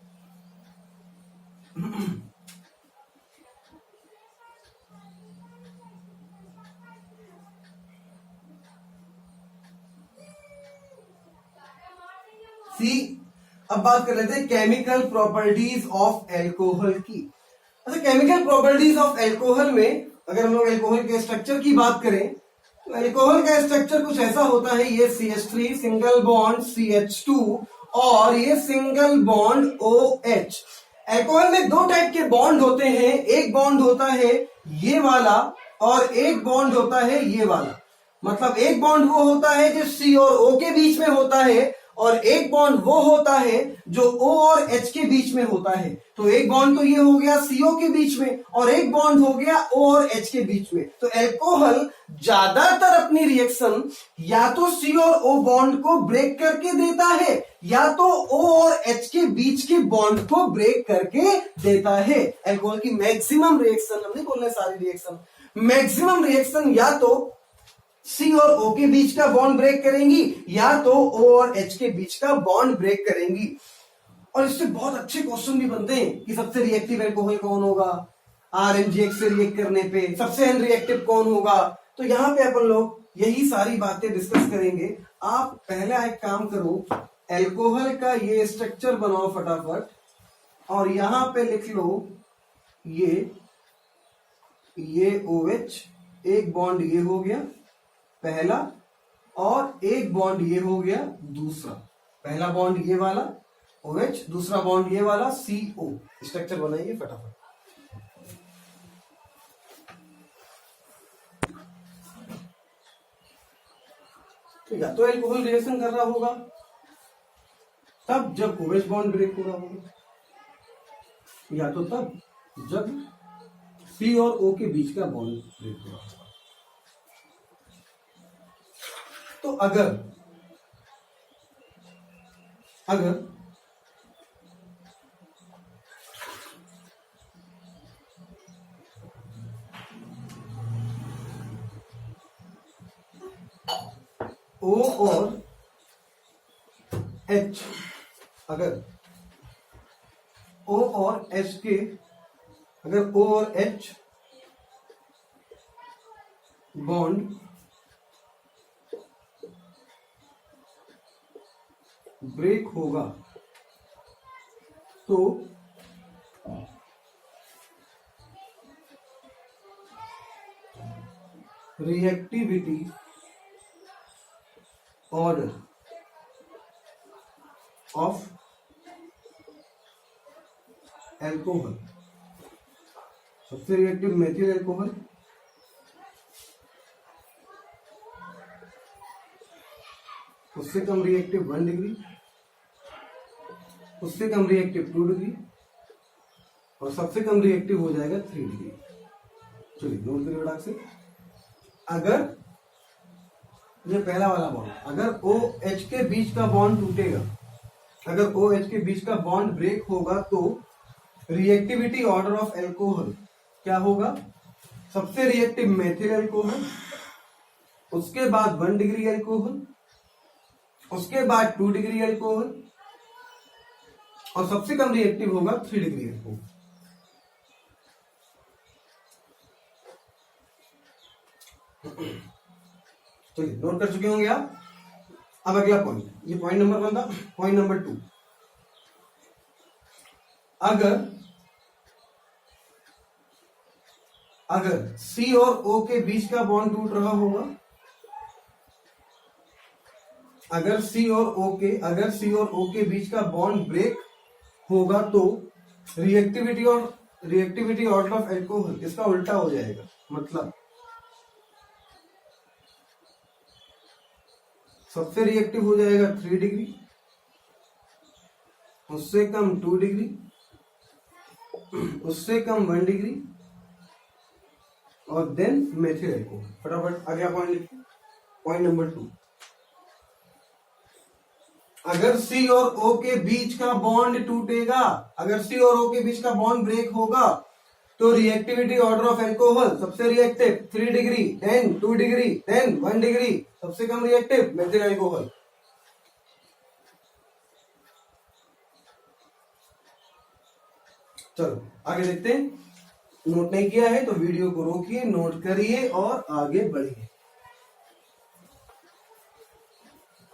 सी। अब बात कर लेते हैं केमिकल प्रॉपर्टीज ऑफ एल्कोहल की। अच्छा, केमिकल प्रॉपर्टीज ऑफ एल्कोहल में अगर हम लोग एल्कोहल के स्ट्रक्चर की बात करें तो एल्कोहल का स्ट्रक्चर कुछ ऐसा होता है, ये CH3 सिंगल बॉन्ड CH2 और ये सिंगल बॉन्ड OH। एल्कोहल में दो टाइप के बॉन्ड होते हैं, एक बॉन्ड होता है ये वाला और एक बॉन्ड होता है ये वाला। मतलब एक बॉन्ड वो होता है जो C और O के बीच में होता है और एक बॉन्ड वो होता है जो O और H के बीच में होता है। तो एक बॉन्ड तो ये हो गया CO के बीच में और एक बॉन्ड हो गया O और H के बीच में। तो एल्कोहल ज्यादातर अपनी रिएक्शन या तो C और O बॉन्ड को ब्रेक करके देता है या तो O और H के बीच के बॉन्ड को ब्रेक करके देता है। एल्कोहल की मैक्सिमम रिएक्शन, हम नहीं बोल रहे सारी रिएक्शन, मैक्सिमम रिएक्शन या तो C और O के बीच का बॉन्ड ब्रेक करेंगी या तो O और H के बीच का बॉन्ड ब्रेक करेंगी। और इससे बहुत अच्छे क्वेश्चन भी बनते हैं कि सबसे रिएक्टिव एल्कोहल कौन होगा, RMGX से रिएक्ट करने पे सबसे अनरिएक्टिव कौन होगा। तो यहां पे अपन लोग यही सारी बातें डिस्कस करेंगे। आप पहले एक काम करो, एल्कोहल का ये स्ट्रक्चर बनाओ फटाफट और यहां पे लिख लो ये OH, एक बॉन्ड ये हो गया पहला और एक बॉन्ड ये हो गया दूसरा। पहला बॉन्ड ये वाला OH, दूसरा बॉन्ड ये वाला CO। स्ट्रक्चर बनाइए फटाफट। ठीक है, तो एल्कोहल रिएक्शन कर रहा होगा तब जब OH बॉन्ड ब्रेक हो रहा होगा या तो तब जब C और O के बीच का बॉन्ड ब्रेक हो रहा होगा। तो अगर O और H, अगर O और H के, अगर O और H बॉन्ड ब्रेक होगा तो रिएक्टिविटी ऑर्डर ऑफ एल्कोहल, सबसे रिएक्टिव मेथिल एल्कोहल उससे कम रिएक्टिव 1 डिग्री, उससे कम रिएक्टिव 2 डिग्री और सबसे कम रिएक्टिव हो जाएगा 3 डिग्री। चलिए नोट करिए फटाक से। अगर ये पहला वाला बॉन्ड, अगर OH के बीच का बॉन्ड टूटेगा, अगर OH के बीच का बॉन्ड ब्रेक होगा तो रिएक्टिविटी ऑर्डर ऑफ एल्कोहल क्या होगा, सबसे रिएक्टिव मेथिल एल्कोहल, उसके बाद 1 डिग्री एल्कोहल, उसके बाद 2 डिग्री एल्कोहल और सबसे कम रिएक्टिव होगा 3 डिग्री एल्कोहल। चलिए नोट कर चुके होंगे आप। अब अगला पॉइंट, ये पॉइंट नंबर 1 था। पॉइंट नंबर 2, अगर C और O के बीच का बॉन्ड टूट रहा होगा, अगर C और O के बीच का बॉन्ड ब्रेक होगा तो रिएक्टिविटी ऑर्डर ऑफ एल्कोहल इसका उल्टा हो जाएगा। मतलब सबसे रिएक्टिव हो जाएगा 3 डिग्री, उससे कम 2 डिग्री, उससे कम 1 डिग्री और देन मेथिल एल्कोहल। फटाफट अगला पॉइंट लिखिए। पॉइंट नंबर 2, अगर C और O के बीच का बॉन्ड टूटेगा, अगर C और O के बीच का बॉन्ड ब्रेक होगा तो रिएक्टिविटी ऑर्डर ऑफ एल्कोहल, सबसे reactive 3 degree, then 2 degree, then 1 degree, सबसे कम रिएक्टिव मेथिल एल्कोहल। चलो आगे देखते हैं। नोट नहीं किया है तो वीडियो को रोकिए, नोट करिए और आगे बढ़िए।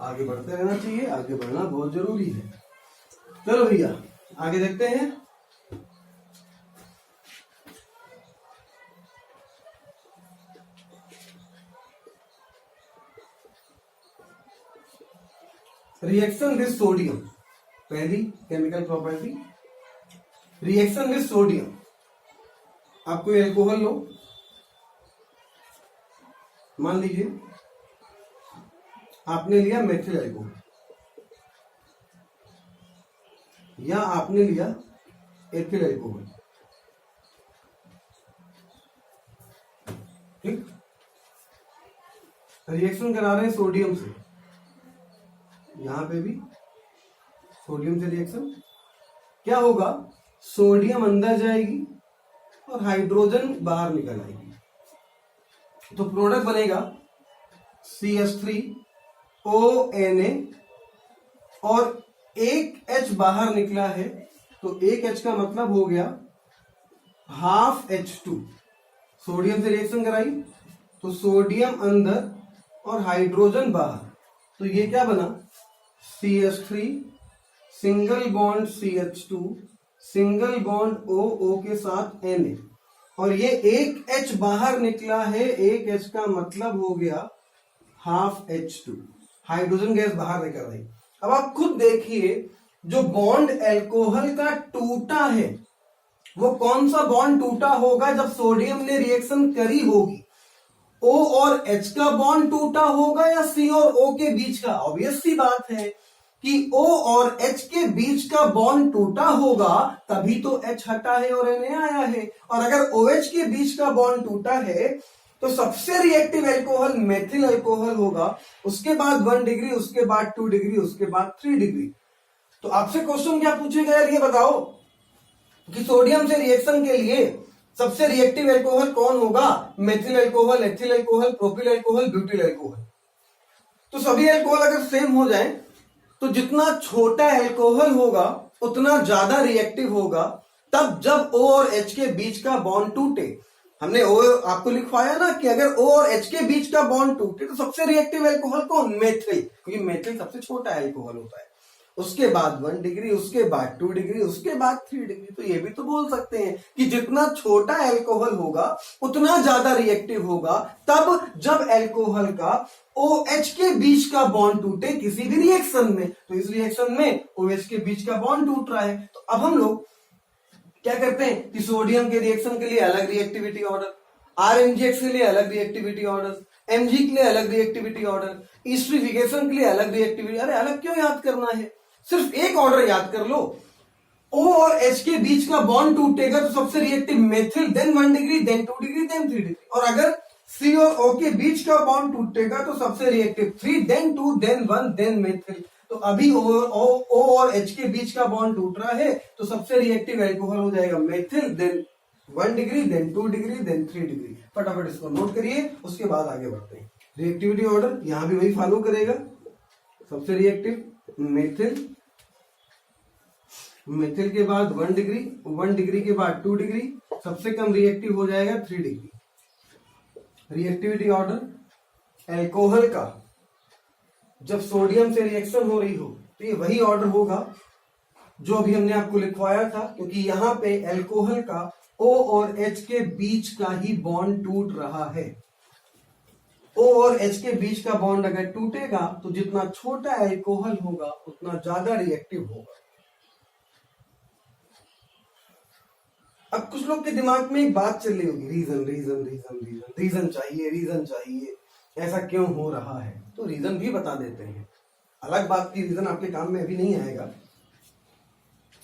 आगे बढ़ते रहना चाहिए, आगे बढ़ना बहुत जरूरी है। चलो भैया आगे देखते हैं। रिएक्शन विद सोडियम, पहली chemical property, reaction with sodium. आप कोई एल्कोहल लो, मान लीजिए आपने लिया मेथिल एल्कोहल या आपने लिया एथिल एल्कोहल, ठीक। रिएक्शन करा रहे हैं सोडियम से, यहां पे भी सोडियम से रिएक्शन, क्या होगा, सोडियम अंदर जाएगी और हाइड्रोजन बाहर निकल आएगी, तो प्रोडक्ट बनेगा CH3ONA और एक H बाहर निकला है, तो एक H का मतलब हो गया हाफ H2। सोडियम से रिएक्शन कराई तो सोडियम अंदर और हाइड्रोजन बाहर, तो ये क्या बना, CH3 single bond CH2 single bond O के साथ Na, और ये एक H बाहर निकला है, एक H का मतलब हो गया हाफ H2, हाइड्रोजन गैस बाहर निकल रही। अब आप खुद देखिए, जो बॉन्ड एल्कोहल का टूटा है वो कौन सा बॉन्ड टूटा होगा, जब सोडियम ने रिएक्शन करी होगी, O और H का बॉन्ड टूटा होगा या C और O के बीच का। ऑब्वियस सी बात है कि O और H के बीच का बॉन्ड टूटा होगा, तभी तो H हटा है और Na आया है। और अगर OH के बीच का बॉन्ड टूटा है तो सबसे रिएक्टिव एल्कोहल मेथिल एल्कोहल होगा, उसके बाद 1 डिग्री, उसके बाद 2 डिग्री, उसके बाद 3 डिग्री। तो आपसे क्वेश्चन क्या पूछेगा यार, ये बताओ कि सोडियम से रिएक्शन के लिए सबसे रिएक्टिव एल्कोहल कौन होगा, methyl alcohol, ethyl alcohol, propyl alcohol, butyl alcohol. तो सभी एल्कोहल अगर सेम हो जाए तो जितना छोटा एल्कोहल होगा उतना ज्यादा रिएक्टिव होगा, तब जब O और H के बीच का बॉन्ड टूटे। हमने O आपको लिखवाया ना कि अगर O और H के बीच का बॉन्ड टूटे तो सबसे रिएक्टिव एल्कोहल कौन, मेथिल, क्योंकि मेथिल सबसे छोटा एल्कोहल होता है। उसके बाद 1 डिग्री, उसके बाद 2 डिग्री, उसके बाद 3 डिग्री। तो ये भी तो बोल सकते हैं कि जितना छोटा एल्कोहल होगा उतना ज्यादा रिएक्टिव होगा, तब जब एल्कोहल का OH के बीच का बॉन्ड टूटे किसी भी रिएक्शन में। तो इस रिएक्शन में OH के बीच का बॉन्ड टूट रहा है। तो अब हम लोग क्या करते हैं कि सोडियम के रिएक्शन के लिए अलग रिएक्टिविटी ऑर्डर, RMGX के लिए अलग रिएक्टिविटी ऑर्डर, Mg के लिए अलग रिएक्टिविटी ऑर्डर, एस्टरिफिकेशन के लिए अलग रिएक्टिविटी। अरे अलग क्यों याद करना है, सिर्फ एक ऑर्डर याद कर लो। O और H के बीच का बॉन्ड टूटेगा तो सबसे reactive methyl, then 1 degree, then 2 degree, then 3 degree. और अगर C और O के बीच का बॉन्ड टूटेगा तो सबसे reactive 3, then 2, then 1, then methyl. तो अभी O और H के बीच का बॉन्ड टूट रहा है तो सबसे रिएक्टिव एल्कोहल हो जाएगा methyl, then 1 degree, then 2 degree, then 3 degree. फटाफट इसको नोट करिए, उसके बाद आगे बढ़ते हैं। रिएक्टिविटी ऑर्डर यहां भी वही फॉलो करेगा। सबसे रिएक्टिव मेथिल, मेथिल के बाद 1 डिग्री, 1 डिग्री के बाद 2 डिग्री, सबसे कम रिएक्टिव हो जाएगा 3 डिग्री। रिएक्टिविटी ऑर्डर एल्कोहल का जब सोडियम से रिएक्शन हो रही हो तो ये वही ऑर्डर होगा जो अभी हमने आपको लिखवाया था, क्योंकि यहां पे एल्कोहल का O और H के बीच का ही बॉन्ड टूट रहा है। O और H के बीच का बॉन्ड अगर टूटेगा तो जितना छोटा एल्कोहल होगा उतना ज्यादा रिएक्टिव होगा। अब कुछ लोग के दिमाग में एक बात चल रही होगी, reason reason reason reason reason चाहिए, रीजन चाहिए, ऐसा क्यों हो रहा है। तो रीजन भी बता देते हैं। अलग बात की रीजन आपके काम में अभी नहीं आएगा,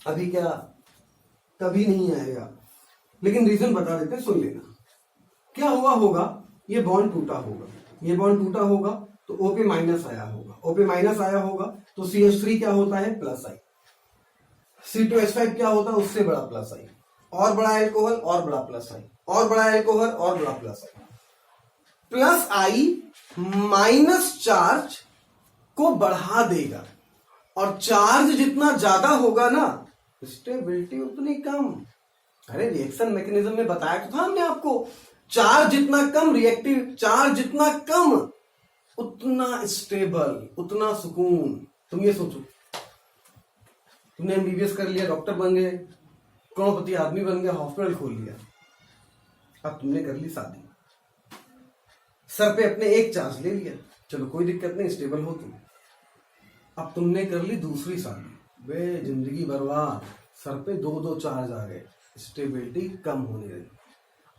अभी क्या कभी नहीं आएगा, लेकिन रीजन बता देते हैं, सुन लेना। क्या हुआ होगा, ये बॉन्ड टूटा होगा, ये बॉन्ड टूटा होगा तो O पे माइनस आया होगा, O पे माइनस आया होगा तो CH3 क्या होता है, प्लस आई। C2H5 क्या होता है, उससे बड़ा प्लस आई, और बड़ा एल्कोहल और बड़ा प्लस आई, और बड़ा एल्कोहल और बड़ा प्लस आई। प्लस आई माइनस चार्ज को बढ़ा देगा, और चार्ज जितना ज्यादा होगा ना स्टेबिलिटी उतनी कम। अरे रिएक्शन मैकेनिज्म में बताया तो था हमने आपको, चार्ज जितना कम रिएक्टिव, चार्ज जितना कम उतना स्टेबल, उतना सुकून। तुम ये सोचो, तुमने एमबीबीएस कर लिया, डॉक्टर बन गए, करोड़पति आदमी बन गया, हॉस्पिटल खोल लिया, अब तुमने कर ली शादी, सर पे अपने एक चार्ज ले लिया, चलो कोई दिक्कत नहीं, स्टेबल हो तुम। अब तुमने कर ली दूसरी शादी, वे जिंदगी बर्बाद, सर पे दो दो चार्ज आ गए, स्टेबिलिटी कम होने लगी।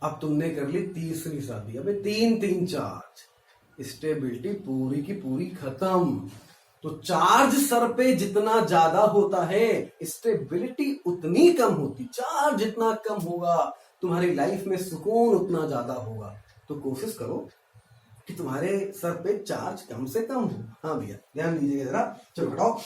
अब तुमने कर ली तीसरी शादी, अबे तीन तीन चार्ज, स्टेबिलिटी पूरी की पूरी खत्म। तो चार्ज सर पे जितना ज्यादा होता है, स्टेबिलिटी उतनी कम होती। चार्ज जितना कम होगा, तुम्हारी लाइफ में सुकून उतना ज्यादा होगा। तो कोशिश करो कि तुम्हारे सर पे चार्ज कम से कम हो। हाँ भैया ध्यान दीजिएगा जरा। चलो हटाओ,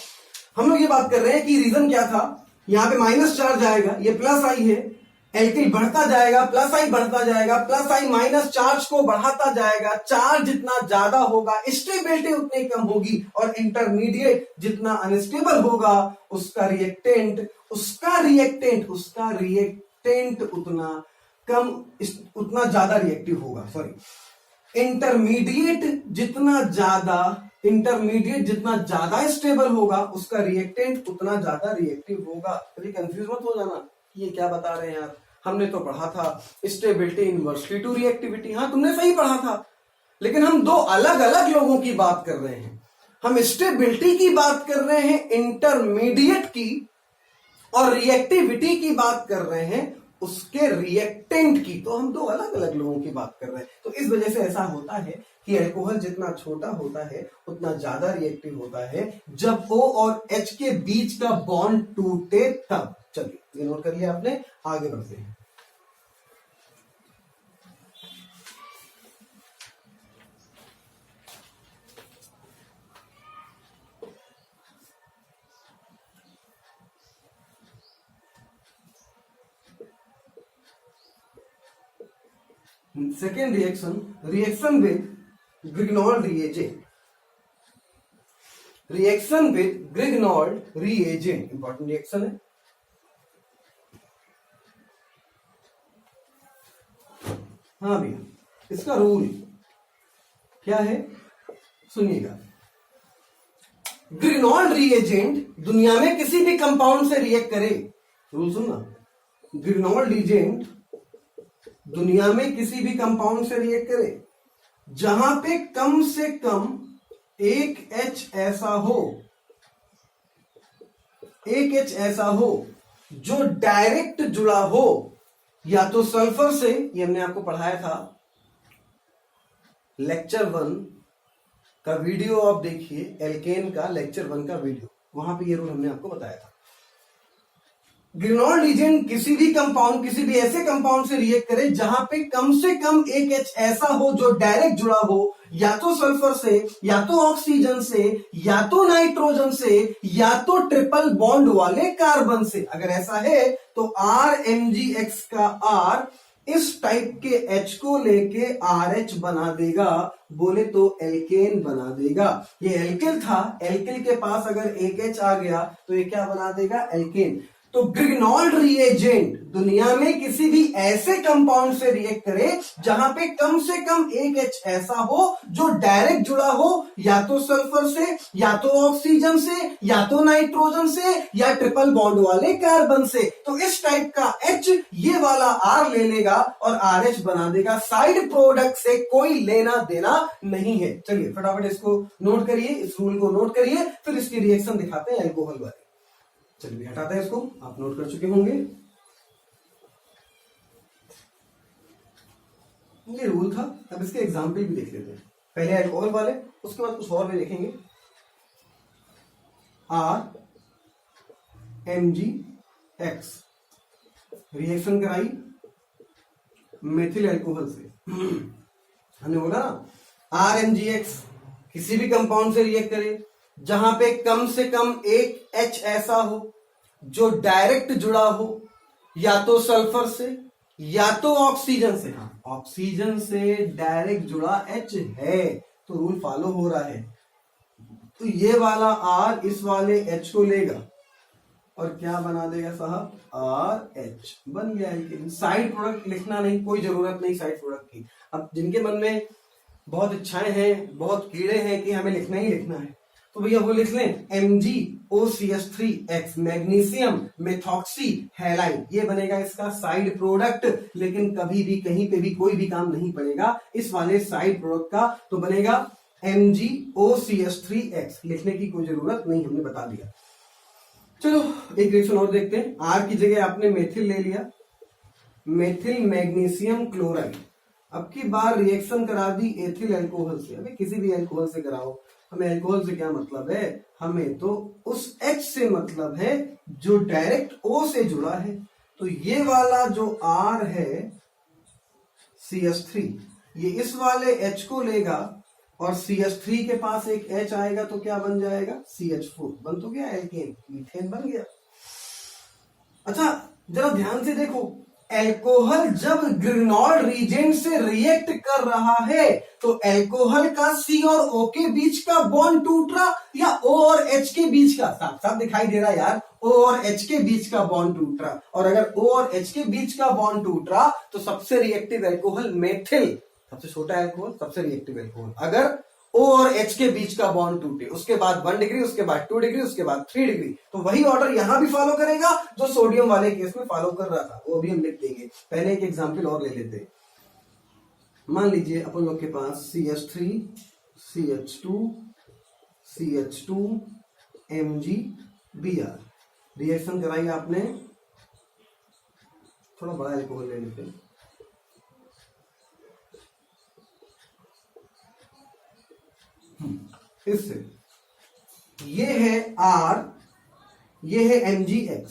हम लोग ये बात कर रहे हैं कि रीजन क्या था। यहाँ पे माइनस चार्ज आएगा, ये प्लस आई है, एल्किल बढ़ता जाएगा, प्लस आई बढ़ता जाएगा, प्लस आई माइनस चार्ज को बढ़ाता जाएगा। चार्ज जितना ज्यादा होगा, स्टेबिलिटी उतनी कम होगी, और इंटरमीडिएट जितना अनस्टेबल होगा, उसका रिएक्टेंट उतना कम, उतना ज्यादा रिएक्टिव होगा। सॉरी, इंटरमीडिएट जितना ज्यादा स्टेबल होगा, उसका रिएक्टेंट उतना ज्यादा रिएक्टिव होगा। कभी कंफ्यूज मत हो जाना, ये क्या बता रहे हैं यार, हमने तो पढ़ा था स्टेबिलिटी इनवर्सली टू रिएक्टिविटी। हाँ तुमने सही पढ़ा था, लेकिन हम दो अलग अलग लोगों की बात कर रहे हैं। हम स्टेबिलिटी की बात कर रहे हैं, इंटरमीडिएट की, और रिएक्टिविटी की बात कर रहे हैं उसके रिएक्टेंट की। तो हम दो अलग अलग लोगों की बात कर रहे हैं। तो इस वजह से ऐसा होता है कि अल्कोहल जितना छोटा होता है उतना ज्यादा रिएक्टिव होता है जब O और H के बीच का बॉन्ड टूटे तब। चलिए ये नोट कर लिया आपने, आगे बढ़ते हैं। Second reaction with Grignard reagent. Reaction with Grignard reagent important reaction है। हाँ भैया, इसका रूल क्या है सुनिएगा। ग्रिग्नॉल्ड रिएजेंट दुनिया में किसी भी कंपाउंड से रिएक्ट करे, रूल सुनना, ग्रिग्नॉल्ड रिएजेंट दुनिया में किसी भी कंपाउंड से रिएक्ट करे जहां पे कम से कम एक H ऐसा हो जो डायरेक्ट जुड़ा हो या तो सल्फर से, ये हमने आपको पढ़ाया था लेक्चर 1 का वीडियो, आप देखिए एल्केन का लेक्चर 1 का वीडियो, वहां पे ये रूल हमने आपको बताया था। ग्रिग्नॉल्ड रिएजेंट किसी भी ऐसे कंपाउंड से रिएक्ट करे जहां पे कम से कम एक H ऐसा हो जो डायरेक्ट जुड़ा हो या तो सल्फर से, या तो ऑक्सीजन से, या तो नाइट्रोजन से, या तो ट्रिपल बॉन्ड वाले कार्बन से। अगर ऐसा है तो RMgX का R इस टाइप के H को लेके RH बना देगा, बोले तो एल्केन बना देगा। ये एल्किल था, एल्किल के पास अगर एक H आ गया तो ये क्या बना देगा, एल्केन। तो ग्रिग्नॉल्ड रिएजेंट दुनिया में किसी भी ऐसे कंपाउंड से रिएक्ट करे जहां पे कम से कम एक H ऐसा हो जो डायरेक्ट जुड़ा हो या तो सल्फर से, या तो ऑक्सीजन से, या तो नाइट्रोजन से, या ट्रिपल बॉन्ड वाले कार्बन से। तो इस टाइप का H ये वाला R ले लेगा और RH बना देगा। साइड प्रोडक्ट से कोई लेना देना नहीं है। चलिए फटाफट इसको नोट करिए, इस रूल को नोट करिए, फिर इसकी रिएक्शन दिखाते हैं अल्कोहल वाले। चलिए हटाते हैं इसको, आप नोट कर चुके होंगे। ये रूल था, अब इसके एग्जाम्पल भी देख लेते हैं। पहले अल्कोहल वाले, उसके बाद कुछ और भी देखेंगे। RMgX रिएक्शन कराई मेथिल अल्कोहल से। हमने बोला ना RMgX किसी भी कंपाउंड से रिएक्ट करे जहां पे कम से कम एक H ऐसा हो जो डायरेक्ट जुड़ा हो या तो सल्फर से या तो ऑक्सीजन से। हाँ ऑक्सीजन से डायरेक्ट जुड़ा H है तो रूल फॉलो हो रहा है। तो ये वाला R इस वाले H को लेगा और क्या बना देगा साहब, RH बन गया है। साइड प्रोडक्ट लिखना नहीं, कोई जरूरत नहीं साइड प्रोडक्ट की। अब जिनके मन में बहुत इच्छाएं हैं, बहुत कीड़े हैं कि हमें लिखना ही लिखना है, तो भैया वो लिख लें MgOCH3X मैग्नीशियम मेथॉक्सी हैलाइड, ये बनेगा इसका साइड प्रोडक्ट। लेकिन कभी भी कहीं पे भी कोई भी काम नहीं पड़ेगा इस वाले साइड प्रोडक्ट का, तो बनेगा MgOCH3X, लिखने की कोई जरूरत नहीं, हमने बता दिया। चलो एक रिएक्शन और देखते हैं। आर की जगह आपने मेथिल ले लिया, मेथिल मैग्नीशियम क्लोराइड। अब की बार रिएक्शन करा दी एथिल अल्कोहल से। अभी किसी भी अल्कोहल से कराओ, हमें अल्कोहल से क्या मतलब है, हमें तो उस H से मतलब है जो डायरेक्ट O से जुड़ा है। तो ये वाला जो R है CH3, ये इस वाले H को लेगा और CH3 के पास एक H आएगा तो क्या बन जाएगा, CH4 बन तो गया एल्केन, मीथेन बन गया। अच्छा जरा ध्यान से देखो, एल्कोहल जब ग्रिग्नॉल्ड रीजेंट से रिएक्ट कर रहा है तो एल्कोहल का C और O के बीच का बॉन्ड टूट रहा या O और H के बीच का, साफ साफ दिखाई दे रहा यार, O और H के बीच का बॉन्ड टूट रहा। और अगर O और H के बीच का बॉन्ड टूट रहा तो सबसे रिएक्टिव एल्कोहल मेथिल, सबसे छोटा एल्कोहल, सबसे रिएक्टिव एल्कोहल। अगर O और H के बीच का बॉन्ड टूटे, उसके बाद 1 डिग्री, उसके बाद 2 डिग्री, उसके बाद 3 डिग्री, तो वही ऑर्डर यहां भी फॉलो करेगा जो सोडियम वाले केस में फॉलो कर रहा था, वो भी हम लिख देंगे। पहले एक एग्जांपल और ले लेते हैं। मान लीजिए अपन लोग के पास CH3 CH2 CH2 MgBr, reaction कराई आपने, थोड़ा बड़ा एल्कोहल ले लेते हैं। इससे ये है R, ये है MgX।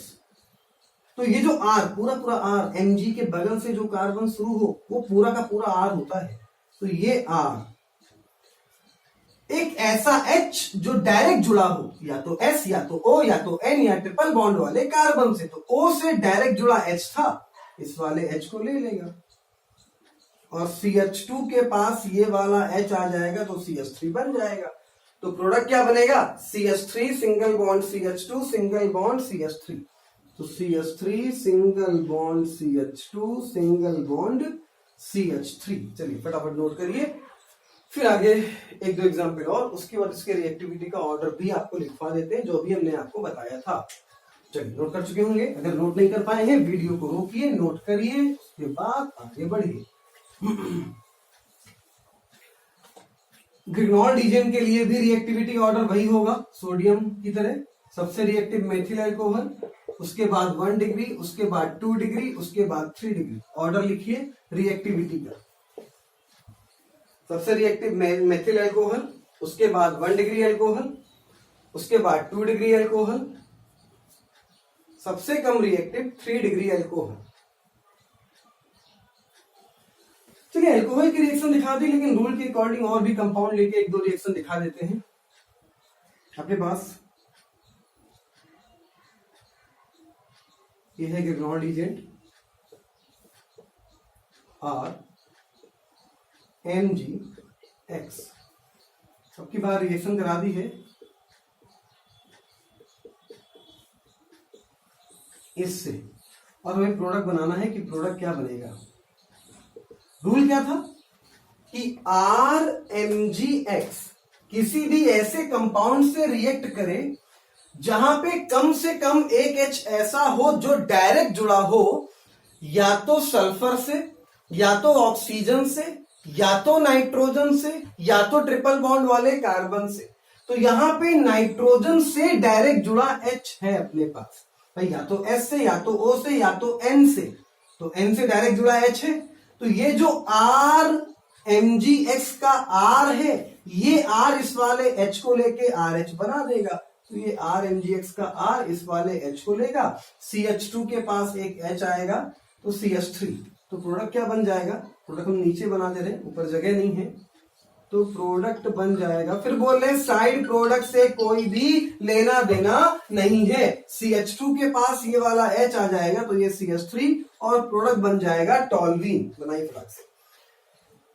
तो ये जो R, पूरा पूरा R, Mg के बगल से जो कार्बन शुरू हो वो पूरा का पूरा R होता है। तो ये R, एक ऐसा H जो डायरेक्ट जुड़ा हो या तो S या तो O या तो N या ट्रिपल बॉन्ड वाले कार्बन से, तो O से डायरेक्ट जुड़ा H था, इस वाले H को ले लेगा और CH2 के पास ये वाला H आ जाएगा तो CH3 बन जाएगा। तो प्रोडक्ट क्या बनेगा, CH3 single bond CH2 single bond CH3, तो CH3 single bond CH2 single bond CH3। चलिए फटाफट नोट करिए, फिर आगे एक दो एग्जाम्पल और, उसके बाद इसके रिएक्टिविटी का ऑर्डर भी आपको लिखवा देते हैं जो भी हमने आपको बताया था। चलिए नोट कर चुके होंगे, अगर नोट नहीं कर पाए हैं वीडियो को रोकिए, नोट करिए, उसके बाद आगे बढ़िए। ग्रिग्नॉल्ड रीजन के लिए भी रिएक्टिविटी ऑर्डर वही होगा सोडियम की तरह, सबसे रिएक्टिव मेथिल अल्कोहल, उसके बाद 1 डिग्री, उसके बाद 2 डिग्री, उसके बाद 3 डिग्री। ऑर्डर लिखिए रिएक्टिविटी का, सबसे रिएक्टिव मेथिल अल्कोहल, उसके बाद 1 डिग्री अल्कोहल, उसके बाद 2 डिग्री अल्कोहल, सबसे कम रिएक्टिव 3 डिग्री अल्कोहल। चलिए अल्कोहल की रिएक्शन दिखा दी, लेकिन रूल के अकॉर्डिंग और भी कंपाउंड लेके एक दो रिएक्शन दिखा देते हैं। आपके पास ये है ग्रिग्नॉल्ड एजेंट R MgX, सबकी बार रिएक्शन करा दी है इससे, और हमें प्रोडक्ट बनाना है कि प्रोडक्ट क्या बनेगा। रूल क्या था कि RMgX किसी भी ऐसे कंपाउंड से रिएक्ट करे जहां पे कम से कम एक H ऐसा हो जो डायरेक्ट जुड़ा हो या तो सल्फर से, या तो ऑक्सीजन से, या तो नाइट्रोजन से, या तो ट्रिपल बॉन्ड वाले कार्बन से। तो यहां पे नाइट्रोजन से डायरेक्ट जुड़ा H है अपने पास भाई, या तो S से, या तो O से, या तो N से। तो N से डायरेक्ट जुड़ा H है, तो ये जो RMgX का R है, ये R इस वाले H को लेके RH बना देगा। तो ये RMgX का R इस वाले H को लेगा, CH2 के पास एक H आएगा तो CH3। तो प्रोडक्ट क्या बन जाएगा, प्रोडक्ट हम नीचे बना दे रहे हैं, ऊपर जगह नहीं है, तो प्रोडक्ट बन जाएगा, फिर बोल रहे हैं साइड प्रोडक्ट से कोई भी लेना देना नहीं है। CH2 के पास ये वाला H आ जाएगा तो ये CH3 और प्रोडक्ट बन जाएगा टॉल्वीन। बनाई फटाक से।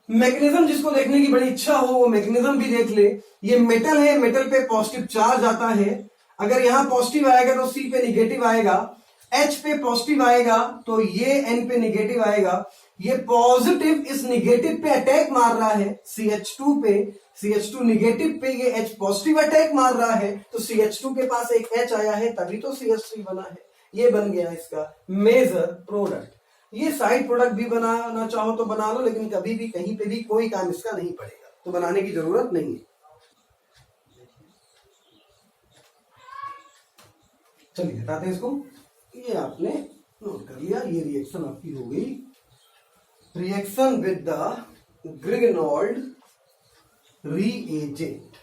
मैकेनिज्म जिसको देखने की बड़ी इच्छा हो वो मैकेनिज्म भी देख ले। ये मेटल है, मेटल पे पॉजिटिव चार्ज आता है, अगर यहां पॉजिटिव आएगा तो C पे निगेटिव आएगा, H पे पॉजिटिव आएगा तो ये N पे निगेटिव आएगा, ये पॉजिटिव इस निगेटिव पे अटैक मार रहा है CH2 पे, CH2 निगेटिव पे ये H पॉजिटिव अटैक मार रहा है, तो CH2 के पास एक H आया है तभी तो CH3 बना है। ये बन गया इसका मेजर प्रोडक्ट। ये साइड प्रोडक्ट भी बनाना चाहो तो बना लो, लेकिन कभी भी कहीं पे भी कोई काम इसका नहीं पड़ेगा, तो बनाने की जरूरत नहीं है। चलिए हटाते हैं इसको। ये आपने नोट कर लिया, ये रिएक्शन आपकी हो गई, रिएक्शन विद द ग्रिग्नॉल्ड रीएजेंट।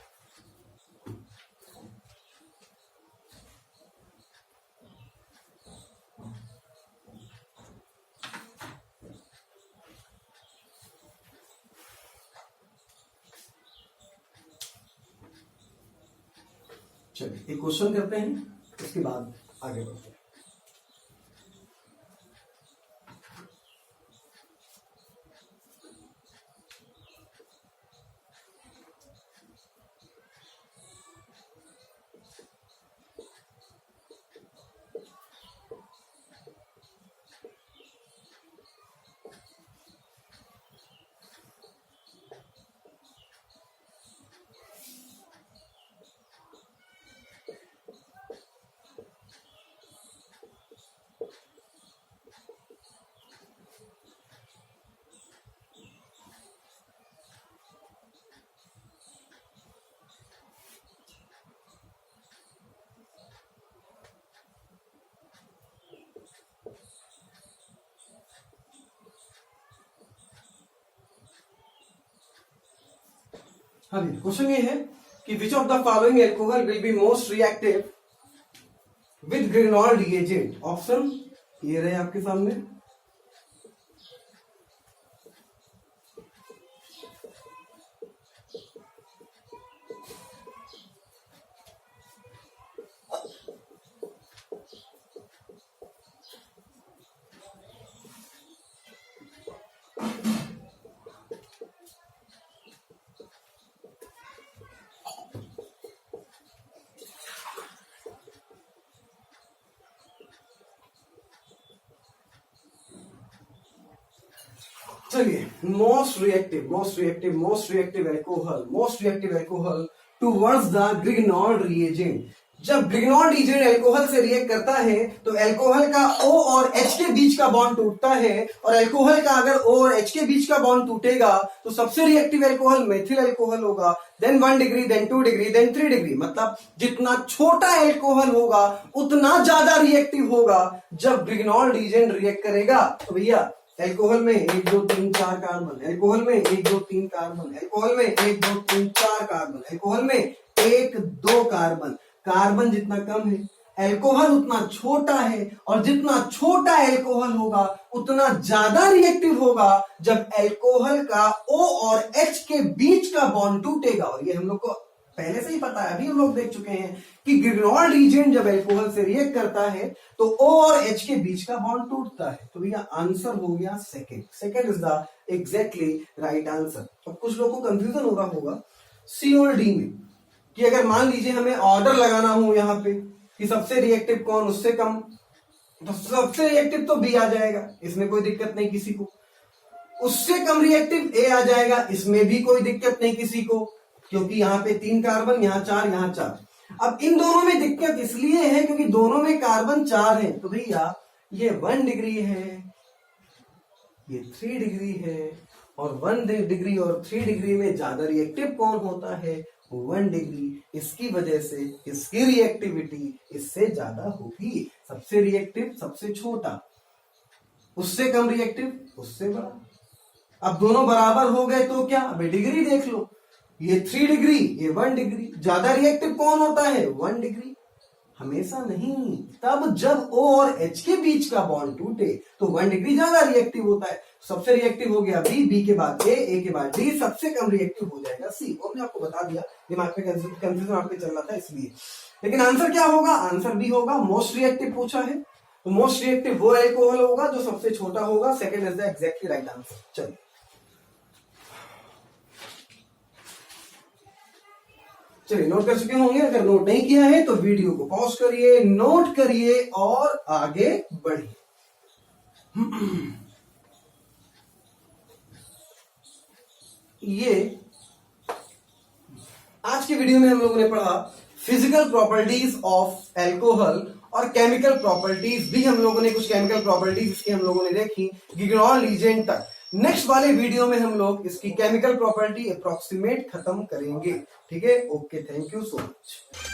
चलिए एक क्वेश्चन करते हैं, उसके बाद आगे बढ़ते हैं। हाँ जी, क्वेश्चन ये है कि which of the following alcohol will be most reactive with Grignard reagent. Option ये रहे आपके सामने। चलिए, most reactive alcohol towards the Grignard reagent. जब ग्रिग्नॉल्ड रिएजेंट एल्कोहल से रिएक्ट करता है तो एल्कोहल का O और H के बीच का बॉन्ड टूटता है, और एल्कोहल का अगर O और H के बीच का बॉन्ड टूटेगा तो सबसे रिएक्टिव एल्कोहल मेथिल एल्कोहल होगा, then 1 degree, then 2 degree, then 3 degree. मतलब जितना छोटा एल्कोहल होगा उतना ज्यादा रिएक्टिव होगा जब ग्रिग्नॉल्ड रिएजेंट रिएक्ट करेगा। तो भैया एल्कोहल में 1 2 3 4 कार्बन, एल्कोहल में 1 2 3 कार्बन, एल्कोहल में 1 2 3 4 कार्बन, एल्कोहल में 1 2 कार्बन। कार्बन जितना कम है एल्कोहल उतना छोटा है, और जितना छोटा एल्कोहल होगा उतना ज्यादा रिएक्टिव होगा जब एल्कोहल का O और H के बीच का बॉन्ड टूटेगा। और ये हम लोग को पहले से ही पता है, अभी हम लोग देख चुके हैं कि ग्रिग्नॉल्ड रिएजेंट जब एल्कोहल से रिएक्ट करता है तो O और H के बीच का बॉन्ड टूटता है। तो भैया आंसर हो गया second is the exactly right answer. अब कुछ लोगों को कंफ्यूजन हो रहा होगा C और D में, कि अगर मान लीजिए हमें ऑर्डर लगाना हो यहाँ पे कि सबसे रिएक्टिव कौन, उससे कम, तो सबसे रिएक्टिव तो B आ जाएगा, इसमें कोई दिक्कत नहीं किसी को। उससे कम रिएक्टिव A आ जाएगा, इसमें भी कोई दिक्कत नहीं किसी को, क्योंकि यहाँ पे 3 कार्बन, यहाँ 4, यहाँ 4। अब इन दोनों में दिक्कत इसलिए है क्योंकि दोनों में कार्बन 4 है। तो भैया ये 1 डिग्री है, ये 3 डिग्री है, और 1 डिग्री और 3 डिग्री में ज्यादा रिएक्टिव कौन होता है, 1 डिग्री। इसकी वजह से इसकी रिएक्टिविटी इससे ज्यादा होगी। सबसे रिएक्टिव सबसे छोटा, उससे कम रिएक्टिव उससे बड़ा। अब दोनों बराबर हो गए तो क्या, अब डिग्री देख लो, ये 3 डिग्री, ये 1 डिग्री। ज्यादा रिएक्टिव कौन होता है, 1 डिग्री। हमेशा नहीं, तब जब O और H के बीच का बॉन्ड टूटे तो 1 डिग्री ज्यादा रिएक्टिव होता है। सबसे रिएक्टिव हो गया B, B के बाद A के बाद D, सबसे कम रिएक्टिव हो जाएगा C। और मैं आपको बता दिया, दिमाग में कंफ्यूजन आपके चल रहा था इसलिए। लेकिन आंसर क्या होगा, आंसर B होगा। मोस्ट रिएक्टिव पूछा है तो मोस्ट रिएक्टिव वो एल्कोहल होगा जो सबसे छोटा होगा। Second is the exactly right answer. चलिए नोट कर चुके होंगे, अगर नोट नहीं किया है तो वीडियो को पॉज करिए, नोट करिए और आगे बढ़िए। ये आज की वीडियो में हम लोगों ने पढ़ा फिजिकल प्रॉपर्टीज ऑफ एल्कोहल और केमिकल प्रॉपर्टीज भी हम लोगों ने कुछ केमिकल प्रॉपर्टीज इसकी हम लोगों ने देखी गिग्नॉल रीजेंट तक। नेक्स्ट वाले वीडियो में हम लोग इसकी केमिकल प्रॉपर्टी अप्रोक्सीमेट खत्म करेंगे। ठीक है, okay, thank you so much.